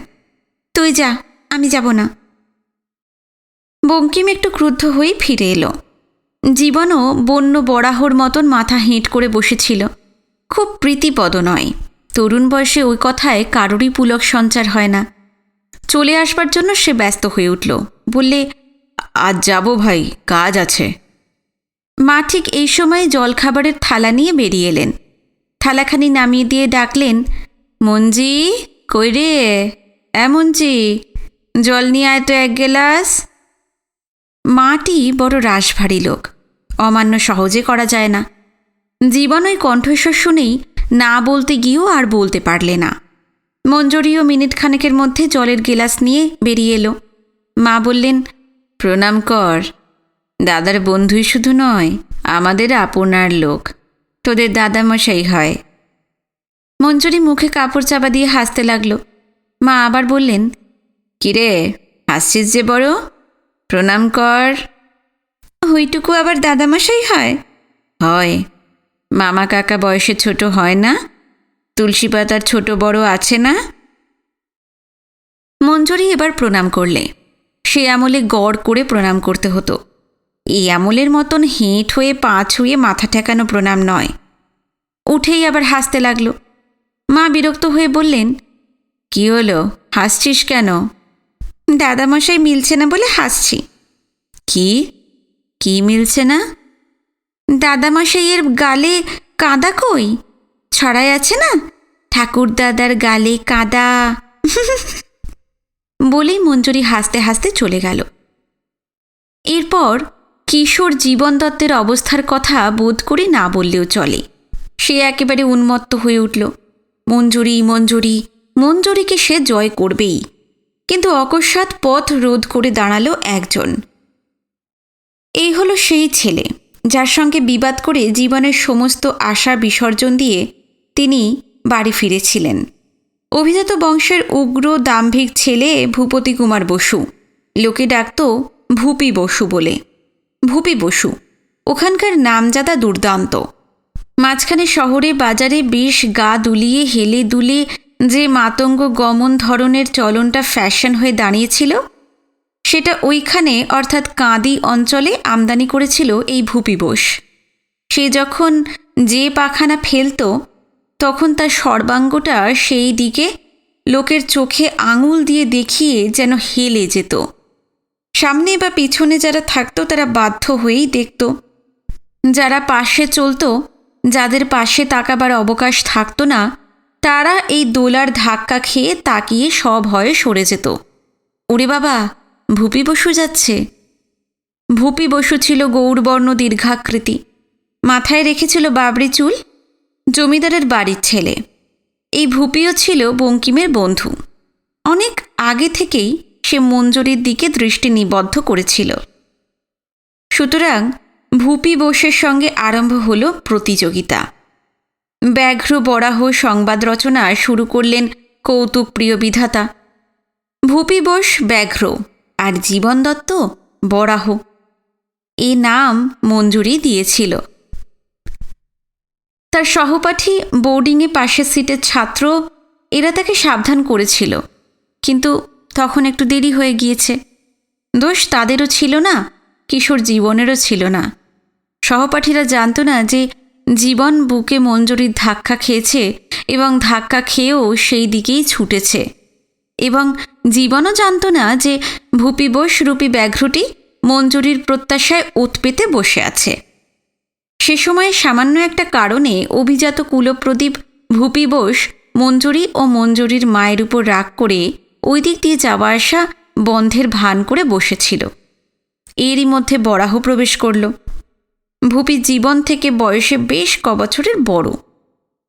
[SPEAKER 1] তুই যা, আমি যাব না। বঙ্কিম একটু ক্রুদ্ধ হয়ে ফিরে এলো। জীবনও বন্য বরাহর মতন মাথা হেঁট করে বসেছিল। খুব প্রীতিপদ নয়। তরুণ বয়সে ওই কথায় কারোরই পুলক সঞ্চার হয় না। চলে আসবার জন্য সে ব্যস্ত হয়ে উঠল। বললে,
[SPEAKER 2] আজ যাব ভাই, কাজ আছে।
[SPEAKER 1] মা ঠিক এই সময় জলখাবারের থালা নিয়ে বেরিয়ে এলেন। থালাখানি নামিয়ে দিয়ে ডাকলেন, মঞ্জি, কই রে? মঞ্জি, জল নিয়ে আয় তো এক গেলাস। মাটি বড় রাশভারী লোক, অমান্য সহজে করা যায় না। জীবন ওই কণ্ঠস্বর শুনেই না বলতে গিয়েও আর বলতে পারলে না। মঞ্জুরিও মিনিট খানেকের মধ্যে জলের গেলাস নিয়ে বেরিয়ে এলো। মা বললেন, প্রণাম কর। দাদার বন্ধুই শুধু নয়, আমাদের আপনার লোক, তোদের দাদামশাই হয়। মঞ্জুরি মুখে কাপড় চাপা দিয়ে হাসতে লাগলো। মা আবার বললেন, কিরে হাসছিস যে বড়, প্রণাম কর। ওইটুকু আবার দাদামশাই হয়? হয়। মামা কাকা বয়সে ছোট হয় না? তুলসী পাতার ছোট বড় আছে না? মঞ্জুরি এবার প্রণাম করলে। সে আমলে গড় করে প্রণাম করতে হতো। এই আমলের মতন হেঁট হয়ে পা ছুঁয়ে মাথা ঠেকানো প্রণাম নয়। উঠেই আবার হাসতে লাগলো। মা বিরক্ত হয়ে বললেন, কি হলো, হাসছিস কেন? দাদামশাই মিলছে না বলে হাসছি। কি কি মিলছে না? দাদামশাইয়ের গালে কাদা কই? ছড়াই আছে না, ঠাকুর দাদার গালে কাদা। বলেই মঞ্জুরি হাসতে হাসতে চলে গেল। এরপর কিশোর জীবন দত্তের অবস্থার কথা বোধ করে না বললেও চলে। সে একেবারে উন্মত্ত হয়ে উঠল। মঞ্জুরি মঞ্জুরি মঞ্জুরিকে সে জয় করবেই। কিন্তু অকস্মাৎ পথ রোধ করে দাঁড়ালো একজন। এই হলো সেই ছেলে যার সঙ্গে বিবাদ করে জীবনের সমস্ত আশা বিসর্জন দিয়ে তিনি বাড়ি ফিরেছিলেন। অভিজাত বংশের উগ্র দাম্ভিক ছেলে ভূপতি কুমার বসু, লোকে ডাকত ভূপি বসু বলে। ভূপি বসু ওখানকার নামজাদা দুর্দান্ত। মাঝখানে শহরে বাজারে বেশ গা দুলিয়ে হেলে দুলে যে মাতঙ্গ গমন ধরনের চলনটা ফ্যাশন হয়ে দাঁড়িয়েছিল, সেটা ওইখানে অর্থাৎ কাঁদি অঞ্চলে আমদানি করেছিল এই ভূপি বোস। সে যখন যে পাখানা ফেলত তখন তার সর্বাঙ্গটা সেই দিকে লোকের চোখে আঙুল দিয়ে দেখিয়ে যেন হেলে যেত। সামনে বা পিছনে যারা থাকতো তারা বাধ্য হয়েই দেখত। যারা পাশে চলত, যাদের পাশে তাকাবার অবকাশ থাকতো না, তারা এই দোলার ধাক্কা খেয়ে তাকিয়ে সভয়ে সরে যেত। ওরে বাবা, ভূপি বসু যাচ্ছে। ভূপি বসু ছিল গৌরবর্ণ দীর্ঘাকৃতি, মাথায় রেখেছিল বাবরি চুল, জমিদারের বাড়ির ছেলে। এই ভূপিও ছিল বঙ্কিমের বন্ধু। অনেক আগে থেকেই সে মঞ্জুরির দিকে দৃষ্টি নিবদ্ধ করেছিল। সুতরাং ভূপি বোসের সঙ্গে আরম্ভ হল প্রতিযোগিতা। ব্যাঘ্র বরাহ সংবাদ রচনা শুরু করলেন কৌতুক প্রিয় বিধাতা। ভূপি বোস ব্যাঘ্র আর জীবন দত্ত বরাহ, এ নাম মঞ্জুরি দিয়েছিল। তার সহপাঠী বোর্ডিংয়ে পাশের সিটের ছাত্র, এরা তাকে সাবধান করেছিল, কিন্তু তখন একটু দেরি হয়ে গিয়েছে। দোষ তাদেরও ছিল না, কিশোর জীবনেরও ছিল না। সহপাঠীরা জানত না যে জীবন বুকে মঞ্জুরির ধাক্কা খেয়েছে এবং ধাক্কা খেয়েও সেই দিকেই ছুটেছে, এবং জীবনও জানত না যে ভূপি বোস রূপী ব্যাঘ্রটি মঞ্জুরির প্রত্যাশায় ওত পেতে বসে আছে। সে সময়ে সামান্য একটা কারণে অভিজাত কুলপ্রদীপ ভূপি বোস মঞ্জুরি ও মঞ্জুরির মায়ের উপর রাগ করে ওই দিক দিয়ে যাওয়া আসা বন্ধের ভান করে বসেছিল। এরই মধ্যে বরাহ প্রবেশ করল। ভূপি জীবন থেকে বয়সে বেশ কবছরের বড়,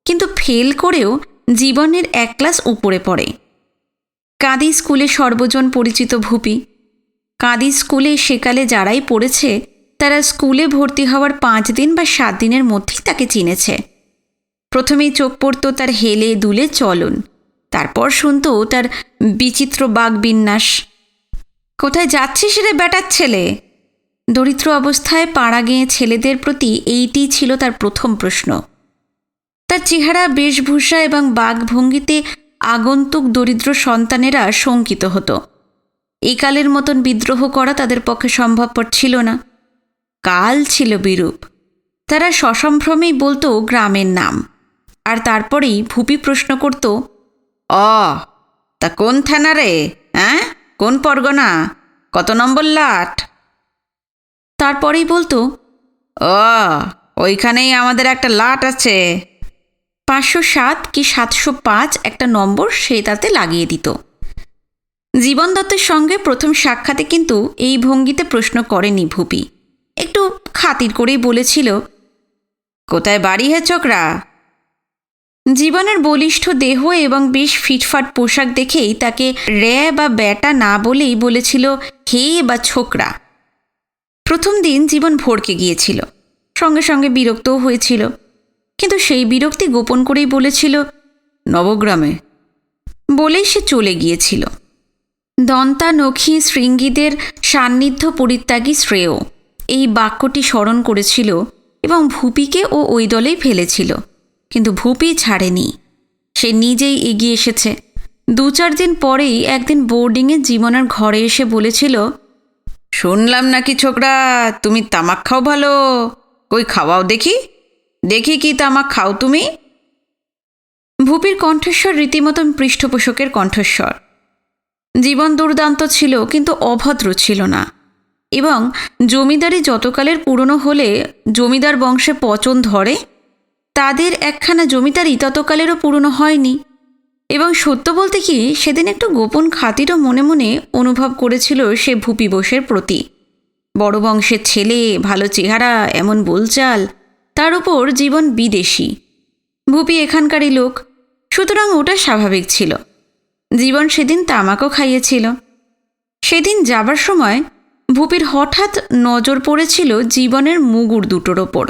[SPEAKER 1] কিন্তু ফেল করেও জীবনের এক ক্লাস উপরে পড়ে। কাঁদি স্কুলে সর্বজন পরিচিত ভূপি। কাঁদি স্কুলে সেকালে যারাই পড়েছে তারা স্কুলে ভর্তি হওয়ার 5 দিন বা 7 দিনের মধ্যেই তাকে চিনেছে। প্রথমেই চোখ পড়ত তার হেলে দুলে চলন, তারপর শুনত তার বিচিত্র বাগবিন্যাস। কোথায় যাচ্ছিস রে বেটার ছেলে? দরিদ্র অবস্থায় পাড়া গেঁয়ে ছেলেদের প্রতি এইটি ছিল তার প্রথম প্রশ্ন। তার চেহারা, বেশভূষা এবং বাগভঙ্গিতে আগন্তুক দরিদ্র সন্তানেরা শঙ্কিত হতো। এই কালের মতন বিদ্রোহ করা তাদের পক্ষে সম্ভবপর ছিল না। কাল ছিল বিরূপ। তারা সসম্ভ্রমেই বলতো গ্রামের নাম, আর তারপরেই ভূপি প্রশ্ন করত, তা কোন থানা রে? হ্যাঁ, কোন পরগনা? কত নম্বর লাট? তারপরেই বলতো, ওইখানেই আমাদের একটা লাট আছে। 507 কি 705 একটা নম্বর সে তাতে লাগিয়ে দিত। জীবন দত্তের সঙ্গে প্রথম সাক্ষাতে কিন্তু এই ভঙ্গিতে প্রশ্ন করেনি ভূপি। একটু খাতির করেই বলেছিল, কোথায় বাড়ি হে ছোকরা? জীবনের বলিষ্ঠ দেহ এবং বেশ ফিটফাট পোশাক দেখেই তাকে রে বা বেটা না বলেই বলেছিল হে বা ছোকরা। প্রথম দিন জীবন ভড়কে গিয়েছিল, সঙ্গে সঙ্গে বিরক্তও হয়েছিল, কিন্তু সেই বিরক্তি গোপন করেই বলেছিল নবগ্রামে, বলেই সে চলে গিয়েছিল। দন্তানখী শৃঙ্গীদের সান্নিধ্য পরিত্যাগী শ্রেয়, এই বাক্যটি স্মরণ করেছিল এবং ভূপিকে ও ওই দলেই ফেলেছিল। কিন্তু ভূপি ছাড়েনি, সে নিজেই এগিয়ে এসেছে। 2-4 দিন পরেই একদিন বোর্ডিংয়ে জীবনের ঘরে এসে বলেছিল,
[SPEAKER 2] শুনলাম নাকি ছোকরা তুমি তামাক খাও ভালো, কই খাওয়াও দেখি, দেখি কি তামাক খাও তুমি।
[SPEAKER 1] ভূপির কণ্ঠস্বর রীতিমতন পৃষ্ঠপোষকের কণ্ঠস্বর। জীবন দুর্দান্ত ছিল, কিন্তু অভদ্র ছিল না। এবং জমিদারি যতকালের পুরনো হলে জমিদার বংশে পচন ধরে, তাদের একখানা জমিদারি ততকালেরও পুরনো হয়নি। এবং সত্য বলতে কি, সেদিন একটু গোপন খাতিরও মনে মনে অনুভব করেছিল সে ভূপি বোসের প্রতি। বড় বংশের ছেলে, ভালো চেহারা, এমন বোলচাল, তার উপর জীবন বিদেশি। ভূপি এখানকারই লোক, সুতরাং ওটা স্বাভাবিক ছিল। জীবন সেদিন তামাকও খাইয়েছিল। সেদিন যাবার সময় ভূপির হঠাৎ নজর পড়েছিল জীবনের মুগুর দুটোর ওপর।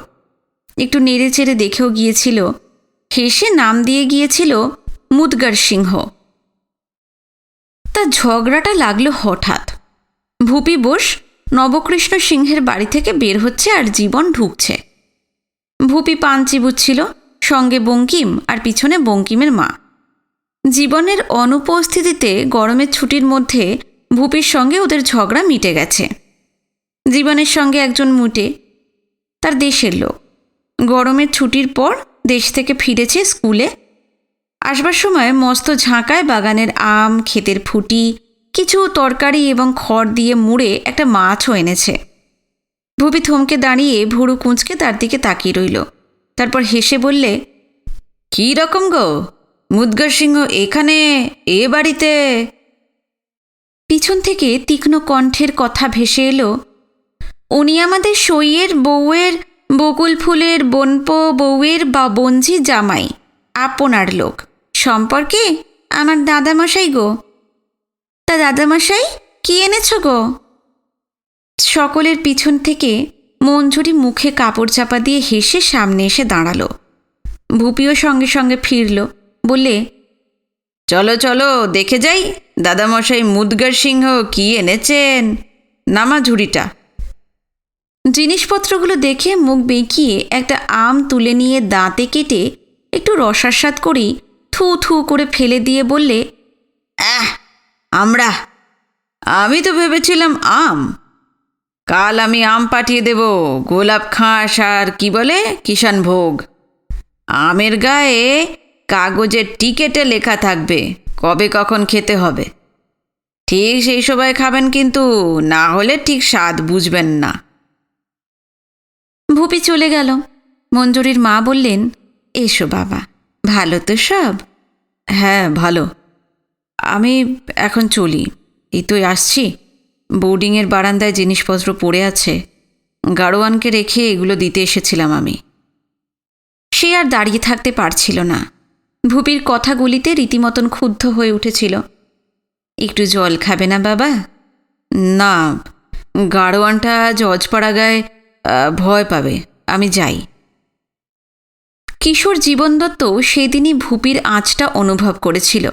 [SPEAKER 1] একটু নেড়ে চেড়ে দেখেও গিয়েছিল, হেসে নাম দিয়ে গিয়েছিল মুদগর সিংহ। তা ঝগড়াটা লাগলো হঠাৎ। ভূপি বোস নবকৃষ্ণ সিংহের বাড়ি থেকে বের হচ্ছে আর জীবন ঢুকছে। ভূপি পান চিবুচ্ছিল, সঙ্গে বঙ্কিম আর পিছনে বঙ্কিমের মা। জীবনের অনুপস্থিতিতে গরমের ছুটির মধ্যে ভূপির সঙ্গে ওদের ঝগড়া মিটে গেছে। জীবনের সঙ্গে একজন মুটে, তার দেশের লোক। গরমের ছুটির পর দেশ থেকে ফিরেছে স্কুলে। আসবার সময় মস্ত ঝাঁকায় বাগানের আম, ক্ষেতের ফুটি, কিছু তরকারি এবং খড় দিয়ে মুড়ে একটা মাছও এনেছে। ভূপি থমকে দাঁড়িয়ে ভুরু কুঁচকে তার দিকে তাকিয়ে রইল। তারপর হেসে বললে,
[SPEAKER 2] কী রকম গো, মুদগর সিংহ এখানে, এ বাড়িতে?
[SPEAKER 1] পিছন থেকে তীক্ষ্ণ কণ্ঠের কথা ভেসে এলো, উনি আমাদের সইয়ের বউয়ের, বকুল ফুলের বনপো বউয়ের বা বঞ্জি জামাই, আপনার লোক। সম্পর্কে আমার দাদামশাই গো। তা দাদামশাই, কি এনেছ গো? সকলের পিছন থেকে মঞ্জুরি মুখে কাপড় চাপা দিয়ে হেসে সামনে এসে দাঁড়ালো। ভূপিও সঙ্গে সঙ্গে ফিরল, বললে,
[SPEAKER 2] চলো চলো দেখে যাই দাদামশাই মুদগর সিংহ কি এনেছেন, নামা ঝুড়িটা।
[SPEAKER 1] জিনিসপত্রগুলো দেখে মুখ বেঁকিয়ে একটা আম তুলে নিয়ে দাঁতে কেটে একটু রসাস্বাদ করেই থু থু করে ফেলে দিয়ে বললে,
[SPEAKER 2] আমি তো ভেবেছিলাম আম। কাল আমি আম পাঠিয়ে দেব, গোলাপ খাস আর কি বলে কিষাণভোগ। আমের গায়ে কাগজের টিকেটে লেখা থাকবে কবে কখন খেতে হবে। ঠিক সেই সময় খাবেন, কিন্তু না হলে ঠিক স্বাদ বুঝবেন না।
[SPEAKER 1] ভূপি চলে গেল। মঞ্জুরির মা বললেন, এসো বাবা, ভালো তো সব?
[SPEAKER 2] হ্যাঁ ভালো। আমি এখন চলি, এই তো আসছি। বোর্ডিংয়ের বারান্দায় জিনিসপত্র পড়ে আছে, গাড়োয়ানকে রেখে এগুলো দিতে এসেছিলাম আমি।
[SPEAKER 1] সে আর দাঁড়িয়ে থাকতে পারছিল না। ভূপির কথাগুলিতে রীতিমতন ক্ষুব্ধ হয়ে উঠেছিল। একটু জল খাবে না বাবা?
[SPEAKER 2] না, গাড়োয়ানটা আজ অজপাড়াগায় ভয় পাবে, আমি যাই।
[SPEAKER 1] কিশোর জীবন দত্ত সেদিনই ভূপির আঁচটা অনুভব করেছিল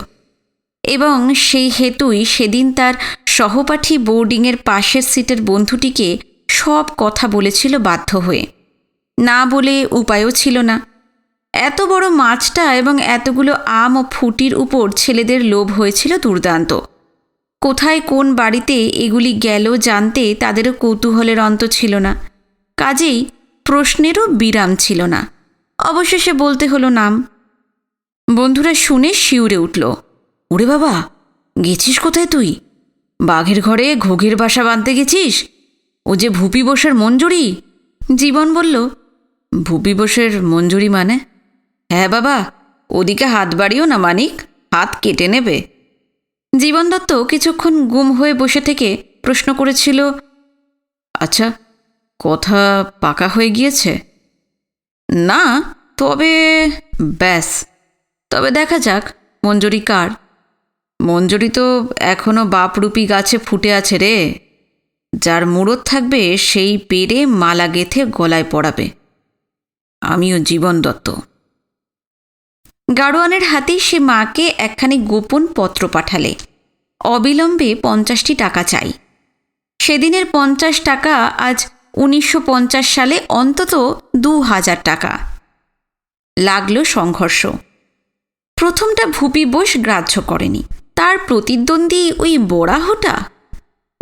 [SPEAKER 1] এবং সেই হেতুই সেদিন তার সহপাঠী বোর্ডিংয়ের পাশের সিটের বন্ধুটিকে সব কথা বলেছিল বাধ্য হয়ে। না বলে উপায়ও ছিল না। এত বড় মাছটা এবং এতগুলো আম ও ফুটির উপর ছেলেদের লোভ হয়েছিল দুর্দান্ত। কোথায় কোন বাড়িতে এগুলি গেল জানতে তাদেরও কৌতূহলের অন্ত ছিল না। কাজেই প্রশ্নেরও বিরাম ছিল না। অবশেষে বলতে হলো নাম। বন্ধুরা শুনে শিউরে উঠল,
[SPEAKER 2] ওরে বাবা, গেছিস কোথায় তুই? বাঘের ঘরে ঘোঘের বাসা বাঁধতে গেছিস? ও যে ভূপি বোসের মঞ্জুরি।
[SPEAKER 1] জীবন বলল,
[SPEAKER 2] ভূপি বোসের মঞ্জুরি মানে? হ্যাঁ বাবা, ওদিকে হাত বাড়িও না মানিক, হাত কেটে নেবে।
[SPEAKER 1] জীবন দত্ত কিছুক্ষণ গুম হয়ে বসে থেকে প্রশ্ন করেছিল,
[SPEAKER 2] আচ্ছা, কথা পাকা হয়ে গিয়েছে? না, তবে ব্যাস, তবে দেখা যাক মঞ্জুরি কার। মঞ্জুরি তো এখনও বাপরূপী গাছে ফুটে আছে রে। যার মুরত থাকবে সেই পেরে মালা গেঁথে গলায় পড়াবে। আমিও জীবন দত্ত।
[SPEAKER 1] গাড়োয়ানের হাতেই সে মাকে একখানি গোপন পত্র পাঠালে। অবিলম্বে 50টি টাকা চাই। সেদিনের 50 টাকা আজ 1950 সালে অন্তত 2000 টাকা। লাগলো সংঘর্ষ। প্রথমটা ভূপি বোস গ্রাহ্য করেনি। তার প্রতিদ্বন্দ্বী ওই বড়াহোটা।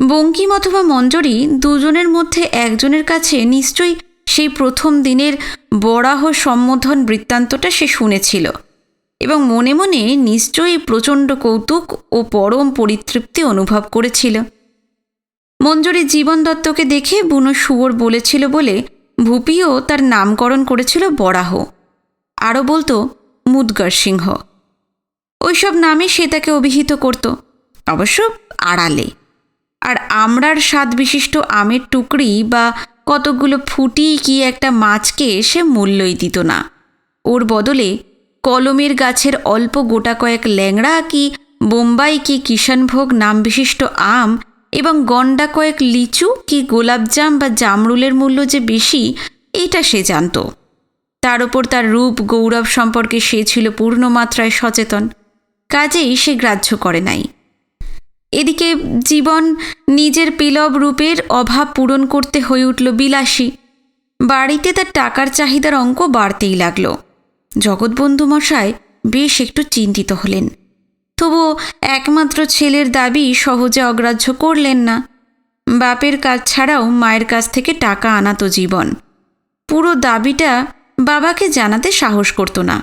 [SPEAKER 1] বঙ্কিম অথবা মঞ্জরি দুজনের মধ্যে একজনের কাছে নিশ্চয়ই সেই প্রথম দিনের বরাহ সম্বোধন বৃত্তান্তটা সে শুনেছিল এবং মনে মনে নিশ্চয়ই প্রচণ্ড কৌতুক ও পরম পরিতৃপ্তি অনুভব করেছিল। মঞ্জরি জীবন দত্তকে দেখে বুনো শুয়োর বলেছিল বলে ভূপিও তার নামকরণ করেছিল বরাহ, আরও বলতো মুদগর সিংহ। ওইসব নামে সে তাকে অভিহিত করত, অবশ্য আড়ালে। আর আমড়ার স্বাদ বিশিষ্ট আমের টুকরি বা কতকগুলো ফুটি কি একটা মাছকে সে মূল্যই দিত না। ওর বদলে কলমের গাছের অল্প গোটা কয়েক ল্যাংড়া কি বোম্বাই কি কিষানভোগ নাম বিশিষ্ট আম এবং গন্ডা কয়েক লিচু কি গোলাপজাম বা জামরুলের মূল্য যে বেশি এইটা সে জানত। তার ওপর তার রূপ গৌরব সম্পর্কে সে ছিল পূর্ণমাত্রায় সচেতন, কাজেই সে গ্রাহ্য করে নাই। এদিকে জীবন নিজের পিলব রূপের অভাব পূরণ করতে হয়ে উঠল বিলাসী। বাড়িতে তার টাকার চাহিদার অঙ্ক বাড়তেই লাগল। জগৎবন্ধু মশাই বেশ একটু চিন্তিত হলেন, তবুও একমাত্র ছেলের দাবি সহজে অগ্রাহ্য করলেন না। বাপের কাজ ছাড়াও মায়ের কাছ থেকে টাকা আনাতো জীবন। পুরো দাবিটা বাবাকে জানাতে সাহস করত না।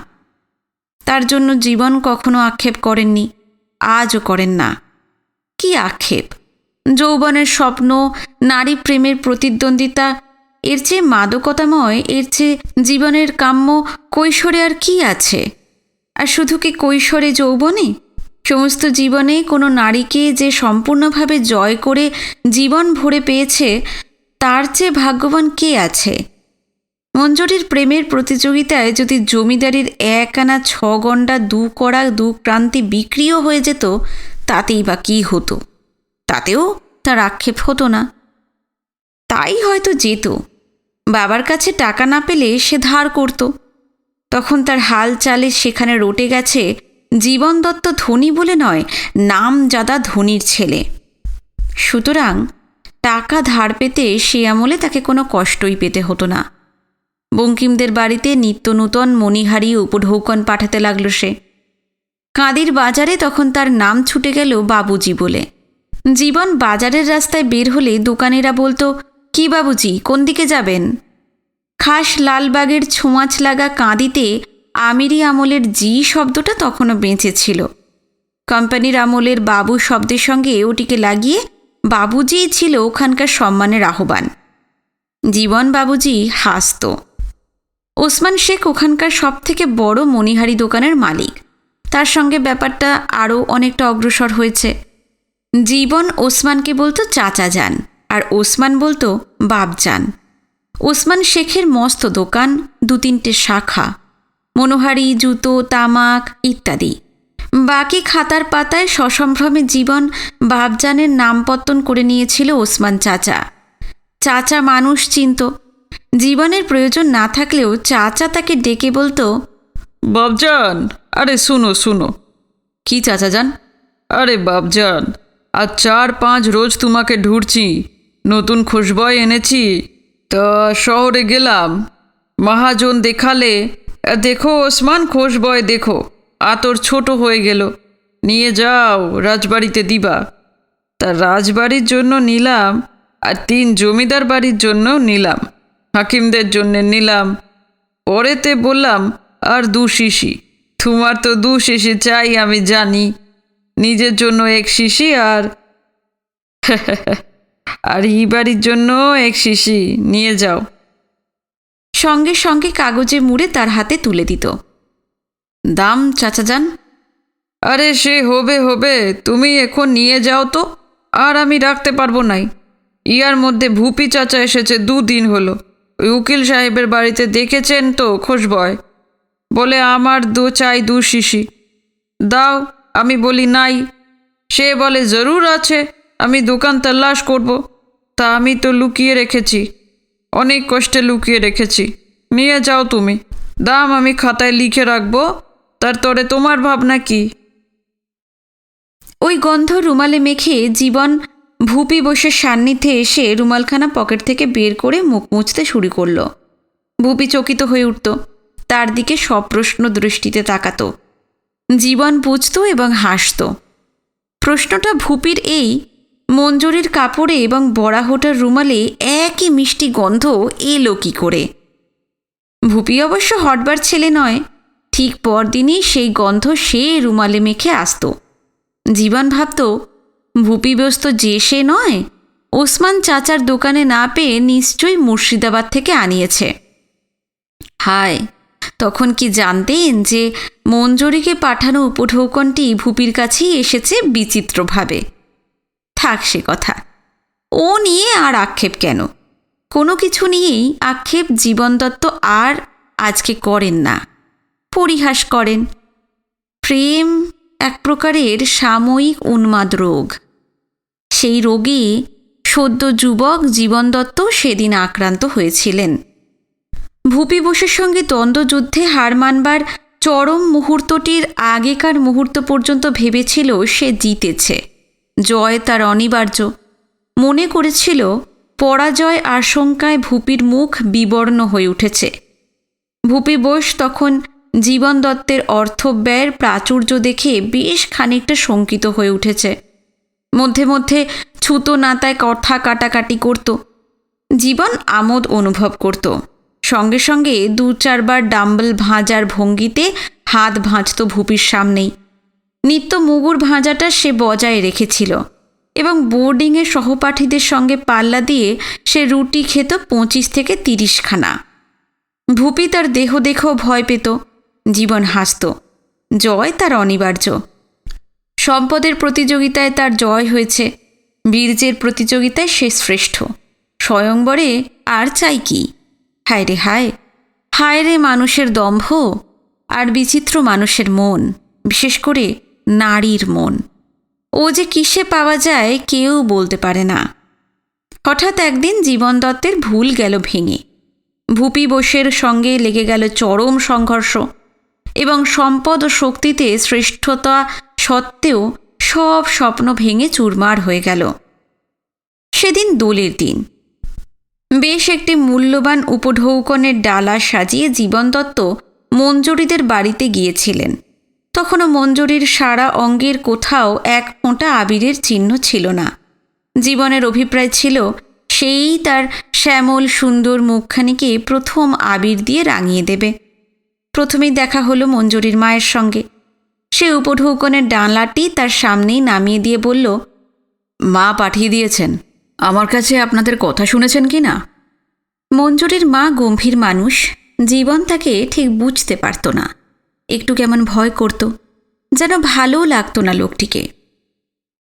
[SPEAKER 1] তার জন্য জীবন কখনো আক্ষেপ করেননি, আজও করেন না। কি আক্ষেপ? যৌবনের স্বপ্ন, নারী প্রেমের প্রতিদ্বন্দ্বিতা, এর চেয়ে মাদকতাময়, এর চেয়ে জীবনের কাম্য কৈশোরে আর কি আছে? আর শুধু কি কৈশোরে, যৌবনে? সমস্ত জীবনে কোনো নারীকে যে সম্পূর্ণভাবে জয় করে জীবন ভরে পেয়েছে, তার চেয়ে ভাগ্যবান কে আছে? মঞ্জরির প্রেমের প্রতিযোগিতায় যদি জমিদারির 1 আনা 6 গন্ডা 2 কড়া 2 ক্রান্তি বিক্রিও হয়ে যেত, তাতেই বা কী হতো? তাতেও তার আক্ষেপ হতো না। তাই হয়তো যেত। বাবার কাছে টাকা না পেলে সে ধার করত। তখন তার হাল চালে সেখানে রটে গেছে জীবন দত্ত ধনী বলে নয়, নামজাদা ধনীর ছেলে। সুতরাং টাকা ধার পেতে সে আমলে তাকে কোনো কষ্টই পেতে হতো না। বঙ্কিমদের বাড়িতে নিত্য নূতন মণিহারি উপঢৌকন পাঠাতে লাগল সে। কাঁদির বাজারে তখন তার নাম ছুটে গেল বাবুজি বলে। জীবন বাজারের রাস্তায় বের হলে দোকানিরা বলতো, কি বাবুজি, কোন দিকে যাবেন? খাস লালবাগের ছোঁয়াচ লাগা কাঁদিতে আমিরি আমলের জি শব্দটা তখনও বেঁচে ছিল। কোম্পানির আমলের বাবু শব্দের সঙ্গে ওটিকে লাগিয়ে বাবুজিই ছিল ওখানকার সম্মানের আহ্বান। জীবন বাবুজি হাসত। ওসমান শেখ ওখানকার সবথেকে বড় মণিহারি দোকানের মালিক। তার সঙ্গে ব্যাপারটা আরও অনেকটা অগ্রসর হয়েছে। জীবন ওসমানকে বলতো চাচা যান, আর ওসমান বলতো বাপ যান। ওসমান শেখের মস্ত দোকান, 2-3টে শাখা, মনোহারি, জুতো, তামাক ইত্যাদি। বাকি খাতার পাতায় সসম্ভ্রমে জীবন বাপজানের নামপত্তন করে নিয়েছিল ওসমান চাচা। চাচা মানুষ চিনত। জীবনের প্রয়োজন না থাকলেও চাচা তাকে ডেকে বলতো,
[SPEAKER 2] বাপজান, আরে শুনো শুনো।
[SPEAKER 1] কি চাচা যান?
[SPEAKER 2] আরে বাপজান, আজ 4-5 রোজ তোমাকে ঢুরছি, নতুন খুশবয় এনেছি। তা শহরে গেলাম, মহাজন দেখালে, দেখো ওসমান খুশবয় দেখো, আতর ছোট হয়ে গেল, নিয়ে যাও রাজবাড়িতে দিবা। তা রাজবাড়ির জন্য নিলাম, আর 3 জমিদার বাড়ির জন্য নিলাম, হাকিমদের জন্য নিলাম। পরেতে বললাম আর 2 শিশি। তোমার তো 2 শিশি চাই আমি জানি, নিজের জন্য 1 শিশি আর আর এই বাড়ির জন্য 1 শিশি নিয়ে যাও।
[SPEAKER 1] সঙ্গে সঙ্গে কাগজে মুড়ে তার হাতে তুলে দিত। দাম চাচা যান?
[SPEAKER 2] আরে সে হবে হবে, তুমি এখন নিয়ে যাও তো, আর আমি রাখতে পারবো নাই। ইয়ার মধ্যে ভূপি চাচা এসেছে 2 দিন হলো। ওই উকিল সাহেবের বাড়িতে দেখেছেন তো খুশবয়, বলে আমার চাই 2 শিশি। দাও, আমি বলি নাই। সে বলে জরুর আছে, আমি দোকান তল্লাশ করব। তা আমি তো লুকিয়ে রেখেছি, অনেক কষ্টে লুকিয়ে রেখেছি। নিয়ে যাও তুমি, দাম আমি খাতায় লিখে রাখবো। তার তরে তোমার ভাবনা কি?
[SPEAKER 1] ওই গন্ধ রুমালে মেখে জীবন ভূপি বসে সান্নিধ্যে এসে রুমালখানা পকেট থেকে বের করে মুখ মুছতে শুরু করল। ভূপি চকিত হয়ে উঠত, তার দিকে সপ্রশ্ন দৃষ্টিতে তাকাত। জীবন বুঝত এবং হাসত। প্রশ্নটা ভূপির এই, মঞ্জুরির কাপড়ে এবং বড়াহোটার রুমালে একই মিষ্টি গন্ধ এলো কী করে? ভূপি অবশ্য হটবার ছেলে নয়। ঠিক পরদিনই সেই গন্ধ সে রুমালে মেখে আসত। জীবন ভাবত, ভূপি ব্যস্ত যে সে নয়, ওসমান চাচার দোকানে না পেয়ে নিশ্চয়ই মুর্শিদাবাদ থেকে আনিয়েছে। হায়, তখন কি জানতেন যে মঞ্জুরিকে পাঠানো উপঢৌকনটি ভূপির কাছেই এসেছে বিচিত্রভাবে। থাক সে কথা, ও নিয়ে আর আক্ষেপ কেন? কোনো কিছু নিয়েই আক্ষেপ জীবন দত্ত আর আজকে করেন না, পরিহাস করেন। প্রেম এক প্রকারের সাময়িক উন্মাদ রোগ। সেই রোগে সদ্য যুবক জীবন দত্ত সেদিন আক্রান্ত হয়েছিলেন। ভূপি বোসের সঙ্গে দ্বন্দ্বযুদ্ধে হার মানবার চরম মুহূর্তটির আগেকার মুহূর্ত পর্যন্ত ভেবেছিল সে জিতেছে, জয় তার অনিবার্য। মনে করেছিল পরাজয় আশঙ্কায় ভূপির মুখ বিবর্ণ হয়ে উঠেছে। ভূপি বোস তখন জীবন দত্তের অর্থব্যয়ের প্রাচুর্য দেখে বেশ খানিকটা শঙ্কিত হয়ে উঠেছে। মধ্যে মধ্যে ছুতো নাতায় কথা কাটাকাটি করত। জীবন আমোদ অনুভব করত। সঙ্গে সঙ্গে 2-4 বার ডাম্বল ভাঁজার ভঙ্গিতে হাত ভাঁজত ভূপির সামনেই। নিত্য মুগুর ভাঁজাটা সে বজায় রেখেছিল এবং বোর্ডিংয়ের সহপাঠীদের সঙ্গে পাল্লা দিয়ে সে রুটি খেত 25 থেকে 30 খানা। ভূপি তার দেহ দেখেও ভয় পেত। জীবন হাসত। জয় তার অনিবার্য। সম্পদের প্রতিযোগিতায় তার জয় হয়েছে, বীর্যের প্রতিযোগিতায় সে শ্রেষ্ঠ। স্বয়ংবরে আর চাই কি? হায় রে হায়, হায় রে মানুষের দম্ভ আর বিচিত্র মানুষের মন, বিশেষ করে নারীর মন। ও যে কিসে পাওয়া যায় কেউ বলতে পারে না। হঠাৎ একদিন জীবন দত্তের ভুল গেল ভেঙে। ভূপি বোসের সঙ্গে লেগে গেল চরম সংঘর্ষ এবং সম্পদ ও শক্তিতে শ্রেষ্ঠতা সত্ত্বেও সব স্বপ্ন ভেঙে চুরমার হয়ে গেল। সেদিন দোলের দিন। বেশ একটি মূল্যবান উপঢৌকনের ডালা সাজিয়ে জীবন দত্ত মঞ্জুরিদের বাড়িতে গিয়েছিলেন। তখনও মঞ্জুরির সারা অঙ্গের কোথাও এক ফোঁটা আবিরের চিহ্ন ছিল না। জীবনের অভিপ্রায় ছিল সেই তার শ্যামল সুন্দর মুখখানিকে প্রথম আবির দিয়ে রাঙিয়ে দেবে। প্রথমেই দেখা হলো মঞ্জুরির মায়ের সঙ্গে। সে উপঢৌকনের ডালাটি তার সামনেই নামিয়ে দিয়ে বলল,
[SPEAKER 2] মা পাঠিয়ে দিয়েছেন। আমার কাছে আপনাদের কথা শুনেছেন কি না?
[SPEAKER 1] মঞ্জুরির মা গম্ভীর মানুষ। জীবন তাকে ঠিক বুঝতে পারত না। একটু কেমন ভয় করত, যেন ভালোও লাগতো না লোকটিকে।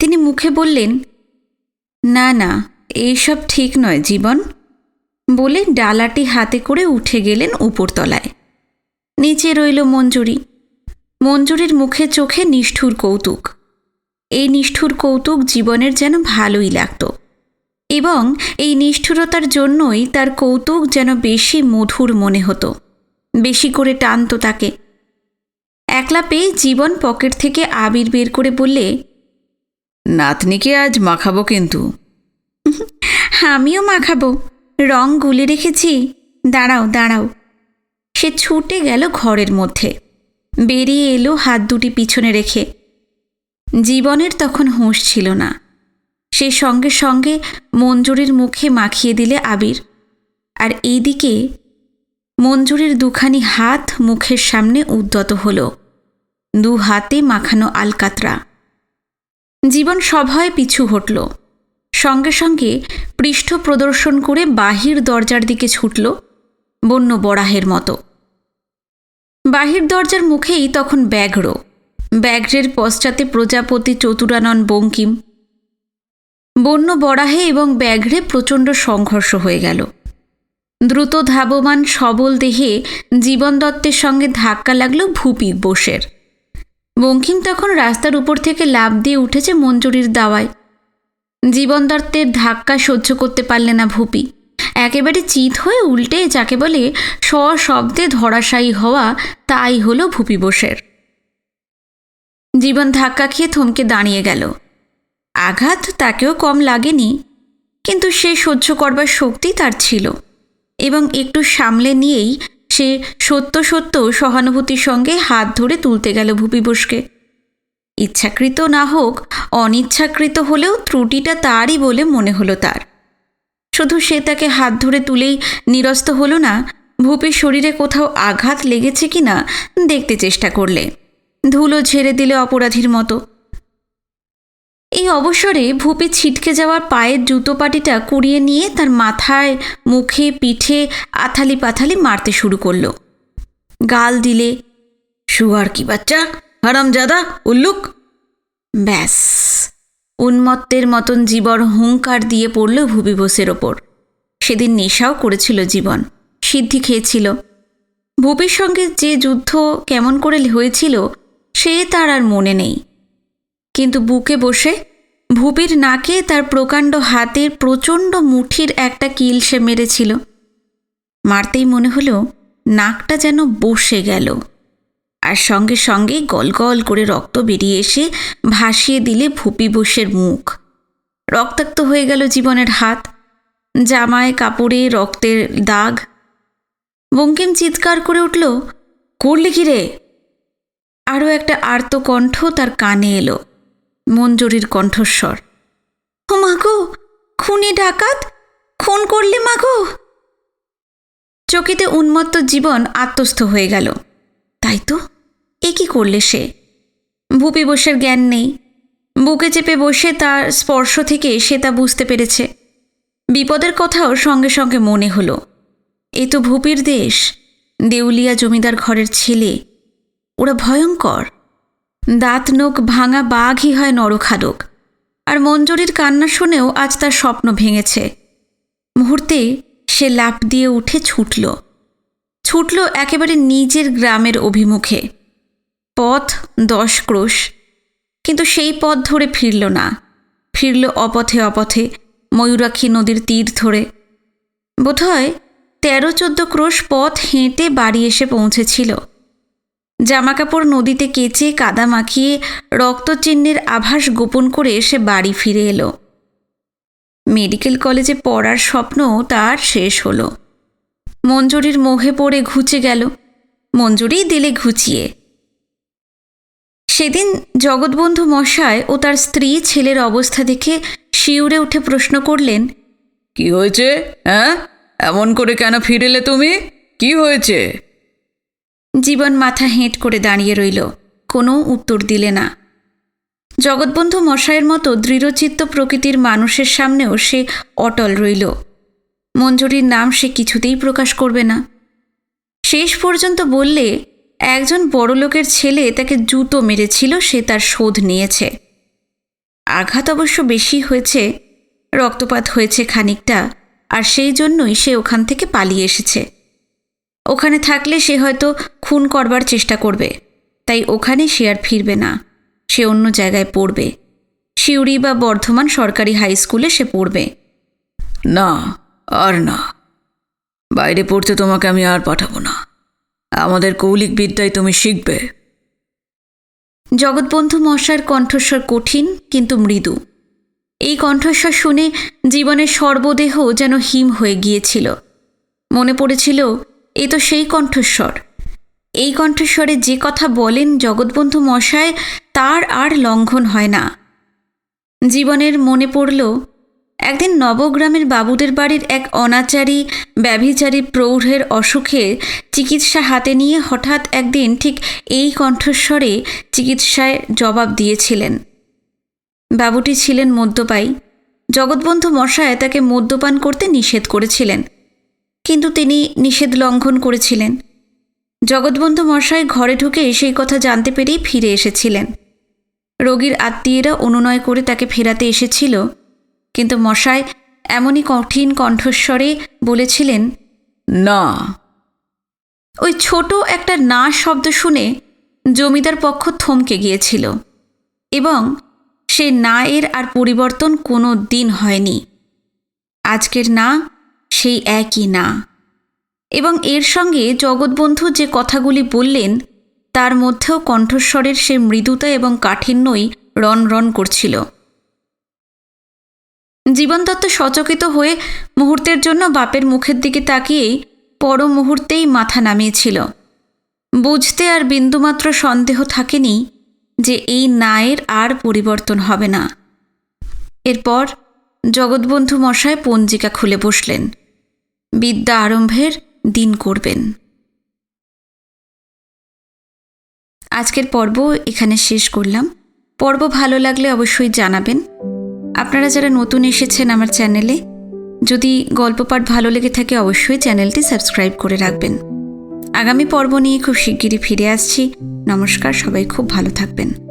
[SPEAKER 1] তিনি মুখে বললেন, না না, এইসব ঠিক নয় জীবন, বলে ডালাটি হাতে করে উঠে গেলেন উপরতলায়। নিচে রইল মঞ্জুরি। মঞ্জুরির মুখে চোখে নিষ্ঠুর কৌতুক। এই নিষ্ঠুর কৌতুক জীবনের যেন ভালোই লাগত এবং এই নিষ্ঠুরতার জন্যই তার কৌতুক যেন বেশি মধুর মনে হতো, বেশি করে টানত তাকে। একলা পেয়ে জীবন পকেট থেকে আবির বের করে বললে,
[SPEAKER 2] নাতনিকে আজ মাখাবো কিন্তু।
[SPEAKER 1] আমিও মাখাবো, রং গুলে রেখেছি, দাঁড়াও দাঁড়াও। সে ছুটে গেল ঘরের মধ্যে, বেরিয়ে এলো হাত দুটি পিছনে রেখে। জীবনের তখন হুঁশ ছিল না। সে সঙ্গে সঙ্গে মঞ্জুরির মুখে মাখিয়ে দিলে আবির, আর এইদিকে মঞ্জুরির দুখানি হাত মুখের সামনে উদ্যত হল, 2 হাতে মাখানো আলকাতরা। জীবন সভয়ে পিছু হটল। সঙ্গে সঙ্গে পৃষ্ঠ প্রদর্শন করে বাহির দরজার দিকে ছুটল বন্য বরাহের মতো। বাহির দরজার মুখেই তখন ব্যাঘ্র। ব্যাঘ্রের পশ্চাতে প্রজাপতি চতুরানন বঙ্কিম। বন্য বরাহে এবং ব্যাঘ্রে প্রচণ্ড সংঘর্ষ হয়ে গেল। দ্রুত ধাবমান সবল দেহে জীবন দত্তের সঙ্গে ধাক্কা লাগলো ভূপি বোসের। বঙ্কিম তখন রাস্তার উপর থেকে লাফ দিয়ে উঠেছে মঞ্জুরির দাওয়ায়। জীবন দত্তের ধাক্কা সহ্য করতে পারলে না ভূপি। একেবারে চিত হয়ে উল্টে যাকে বলে সশব্দে ধরাশায়ী হওয়া, তাই হলো ভূপি বোসের। জীবন ধাক্কা খেয়ে থমকে দাঁড়িয়ে গেল। আঘাত তাকেও কম লাগেনি, কিন্তু সে সহ্য করবার শক্তি তার ছিল এবং একটু সামলে নিয়েই সে সত্য সত্য সহানুভূতির সঙ্গে হাত ধরে তুলতে গেল ভূপি বোসকে। ইচ্ছাকৃত না হোক, অনিচ্ছাকৃত হলেও ত্রুটিটা তারই বলে মনে হলো তার। শুধু সে তাকে হাত ধরে তুলেই নিরস্ত হলো না, ভূপির শরীরে কোথাও আঘাত লেগেছে কিনা দেখতে চেষ্টা করলে, ধুলো ঝেড়ে দিলে অপরাধীর মতো। এই অবসরে ভূপি ছিটকে যাওয়ার পায়ের জুতো পাটিটা কুড়িয়ে নিয়ে তার মাথায়, মুখে, পিঠে আথালি পাথালি মারতে শুরু করলো। গাল দিলে, শুয়ার কি বাচ্চা, হারামজাদা, উল্লুক। ব্যাস, উন্মত্তের মতন জীবন হুঙ্কার দিয়ে পড়ল ভূপি বোসের ওপর। সেদিন নেশাও করেছিল জীবন, সিদ্ধি খেয়েছিল। ভূপির সঙ্গে যে যুদ্ধ কেমন করে হয়েছিল সে তার আর মনে নেই, কিন্তু বুকে বসে ভূপির নাকে তার প্রকাণ্ড হাতের প্রচণ্ড মুঠির একটা কিল সে মেরেছিল। মারতেই মনে হলো নাকটা যেন বসে গেল, আর সঙ্গে সঙ্গে গলগল করে রক্ত বেরিয়ে এসে ভাসিয়ে দিলে ভূপি বোসের মুখ। রক্তাক্ত হয়ে গেল জীবনের হাত, জামায় কাপড়ে রক্তের দাগ। বঙ্কিম চিৎকার করে উঠল, করলে কি রে? আরও একটা আর্ত কণ্ঠ তার কানে এলো, মঞ্জুরির কণ্ঠস্বর। ও মাগো, খুনি ডাকাত, খুন করলে মাগো। চকিতে উন্মত্ত জীবন আত্মস্থ হয়ে গেল। তাই তো, এ কি করলে সে? ভূপি বোসের জ্ঞান নেই। বুকে চেপে বসে তার স্পর্শ থেকে সে তা বুঝতে পেরেছে। বিপদের কথাও সঙ্গে সঙ্গে মনে হলো। এ তো ভূপির দেশ, দেউলিয়া জমিদার ঘরের ছেলে। ওরা ভয়ঙ্কর, দাঁত নোক ভাঙা বাঘই হয় নরখাদক। আর মঞ্জুরির কান্না শুনেও আজ তার স্বপ্ন ভেঙেছে। মুহূর্তে সে লাফ দিয়ে উঠে ছুটল একেবারে নিজের গ্রামের অভিমুখে। পথ 10 ক্রোশ, কিন্তু সেই পথ ধরে ফিরল না। ফিরল অপথে ময়ূরাক্ষী নদীর তীর ধরে। বোধহয় 13-14 ক্রোশ পথ হেঁটে বাড়ি এসে পৌঁছেছিল। জামাকাপড় নদীতে কেচে কাদা মাখিয়ে রক্তচিহ্নের আভাস গোপন করে সে বাড়ি ফিরে এলো। মেডিকেল কলেজে পড়ার স্বপ্ন তার শেষ হলো। মঞ্জুরির মোহে পড়ে ঘুচে গেল, মঞ্জুরিই দিলে ঘুচিয়ে। সেদিন জগৎবন্ধু মশাই ও তার স্ত্রী ছেলের অবস্থা দেখে শিউরে উঠে প্রশ্ন করলেন,
[SPEAKER 2] কি হয়েছে? হ্যাঁ, এমন করে কেন ফিরেলে তুমি? কি হয়েছে?
[SPEAKER 1] জীবন মাথা হেঁট করে দাঁড়িয়ে রইল, কোনো উত্তর দিলে না। জগৎবন্ধু মশাইয়ের মতো দৃঢ়চিত্ত প্রকৃতির মানুষের সামনেও সে অটল রইল। মঞ্জুরির নাম সে কিছুতেই প্রকাশ করবে না। শেষ পর্যন্ত বললে, একজন বড়লোকের ছেলে তাকে জুতো মেরেছিল, সে তার শোধ নিয়েছে। আঘাত অবশ্য বেশি হয়েছে, রক্তপাত হয়েছে খানিকটা, আর সেই জন্যই সে ওখান থেকে পালিয়ে এসেছে। ওখানে থাকলে সে হয়তো খুন করবার চেষ্টা করবে, তাই ওখানে সে আর ফিরবে না। সে অন্য জায়গায় পড়বে, সিউড়ি বা বর্ধমান সরকারি হাই স্কুলে সে পড়বে।
[SPEAKER 2] না, আর না, বাইরে পড়তে তোমাকে আমি আর পাঠাবো না। আমাদের কৌলিক বিদ্যায় তুমি শিখবে।
[SPEAKER 1] জগৎবন্ধু মশাইয়ের কণ্ঠস্বর কঠিন কিন্তু মৃদু। এই কণ্ঠস্বর শুনে জীবনের সর্বদেহ যেন হিম হয়ে গিয়েছিল। মনে পড়েছিল, এ তো সেই কণ্ঠস্বর। এই কণ্ঠস্বরে যে কথা বলেন জগৎবন্ধু মশাই, তার আর লঙ্ঘন হয় না। জীবনের মনে পড়ল, একদিন নবগ্রামের বাবুদের বাড়ির এক অনাচারী ব্যভিচারী প্রৌঢ়ের অসুখে চিকিৎসা হাতে নিয়ে হঠাৎ একদিন ঠিক এই কণ্ঠস্বরে চিকিৎসায় জবাব দিয়েছিলেন। বাবুটি ছিলেন মদ্যপায়ী। জগৎবন্ধু মশাই তাকে মদ্যপান করতে নিষেধ করেছিলেন, কিন্তু তিনি নিষেধ লঙ্ঘন করেছিলেন। জগৎবন্ধু মশাই ঘরে ঢুকে সেই কথা জানতে পেরেই ফিরে এসেছিলেন। রোগীর আত্মীয়রা অনুনয় করে তাকে ফেরাতে এসেছিল, কিন্তু মশাই এমনই কঠিন কণ্ঠস্বরে বলেছিলেন,
[SPEAKER 2] না।
[SPEAKER 1] ওই ছোট একটা না শব্দ শুনে জমিদার পক্ষ থমকে গিয়েছিল, এবং সে না এর আর পরিবর্তন কোনো দিন হয়নি। আজকের না সেই একই না, এবং এর সঙ্গে জগৎবন্ধু যে কথাগুলি বললেন তার মধ্যেও কণ্ঠস্বরের সে মৃদুতা এবং কাঠিন্যই রণ করছিল। জীবন দত্ত সচকিত হয়ে মুহূর্তের জন্য বাপের মুখের দিকে তাকিয়েই পর মুহূর্তেই মাথা নামিয়েছিল। বুঝতে আর বিন্দুমাত্র সন্দেহ থাকেনি যে এই ন্যায়ের আর পরিবর্তন হবে না। এরপর জগৎবন্ধু মশায় পঞ্জিকা খুলে বসলেন, বিদ্যা আরম্ভের দিন করবেন। আজকের পর্ব এখানে শেষ করলাম। পর্ব ভালো লাগলে অবশ্যই জানাবেন। আপনারা যারা নতুন এসেছেন আমার চ্যানেলে, যদি গল্প পাঠ ভালো লেগে থাকে অবশ্যই চ্যানেলটি সাবস্ক্রাইব করে রাখবেন। আগামী পর্ব নিয়ে খুব শিগগিরই ফিরে আসছি। নমস্কার, সবাই খুব ভালো থাকবেন।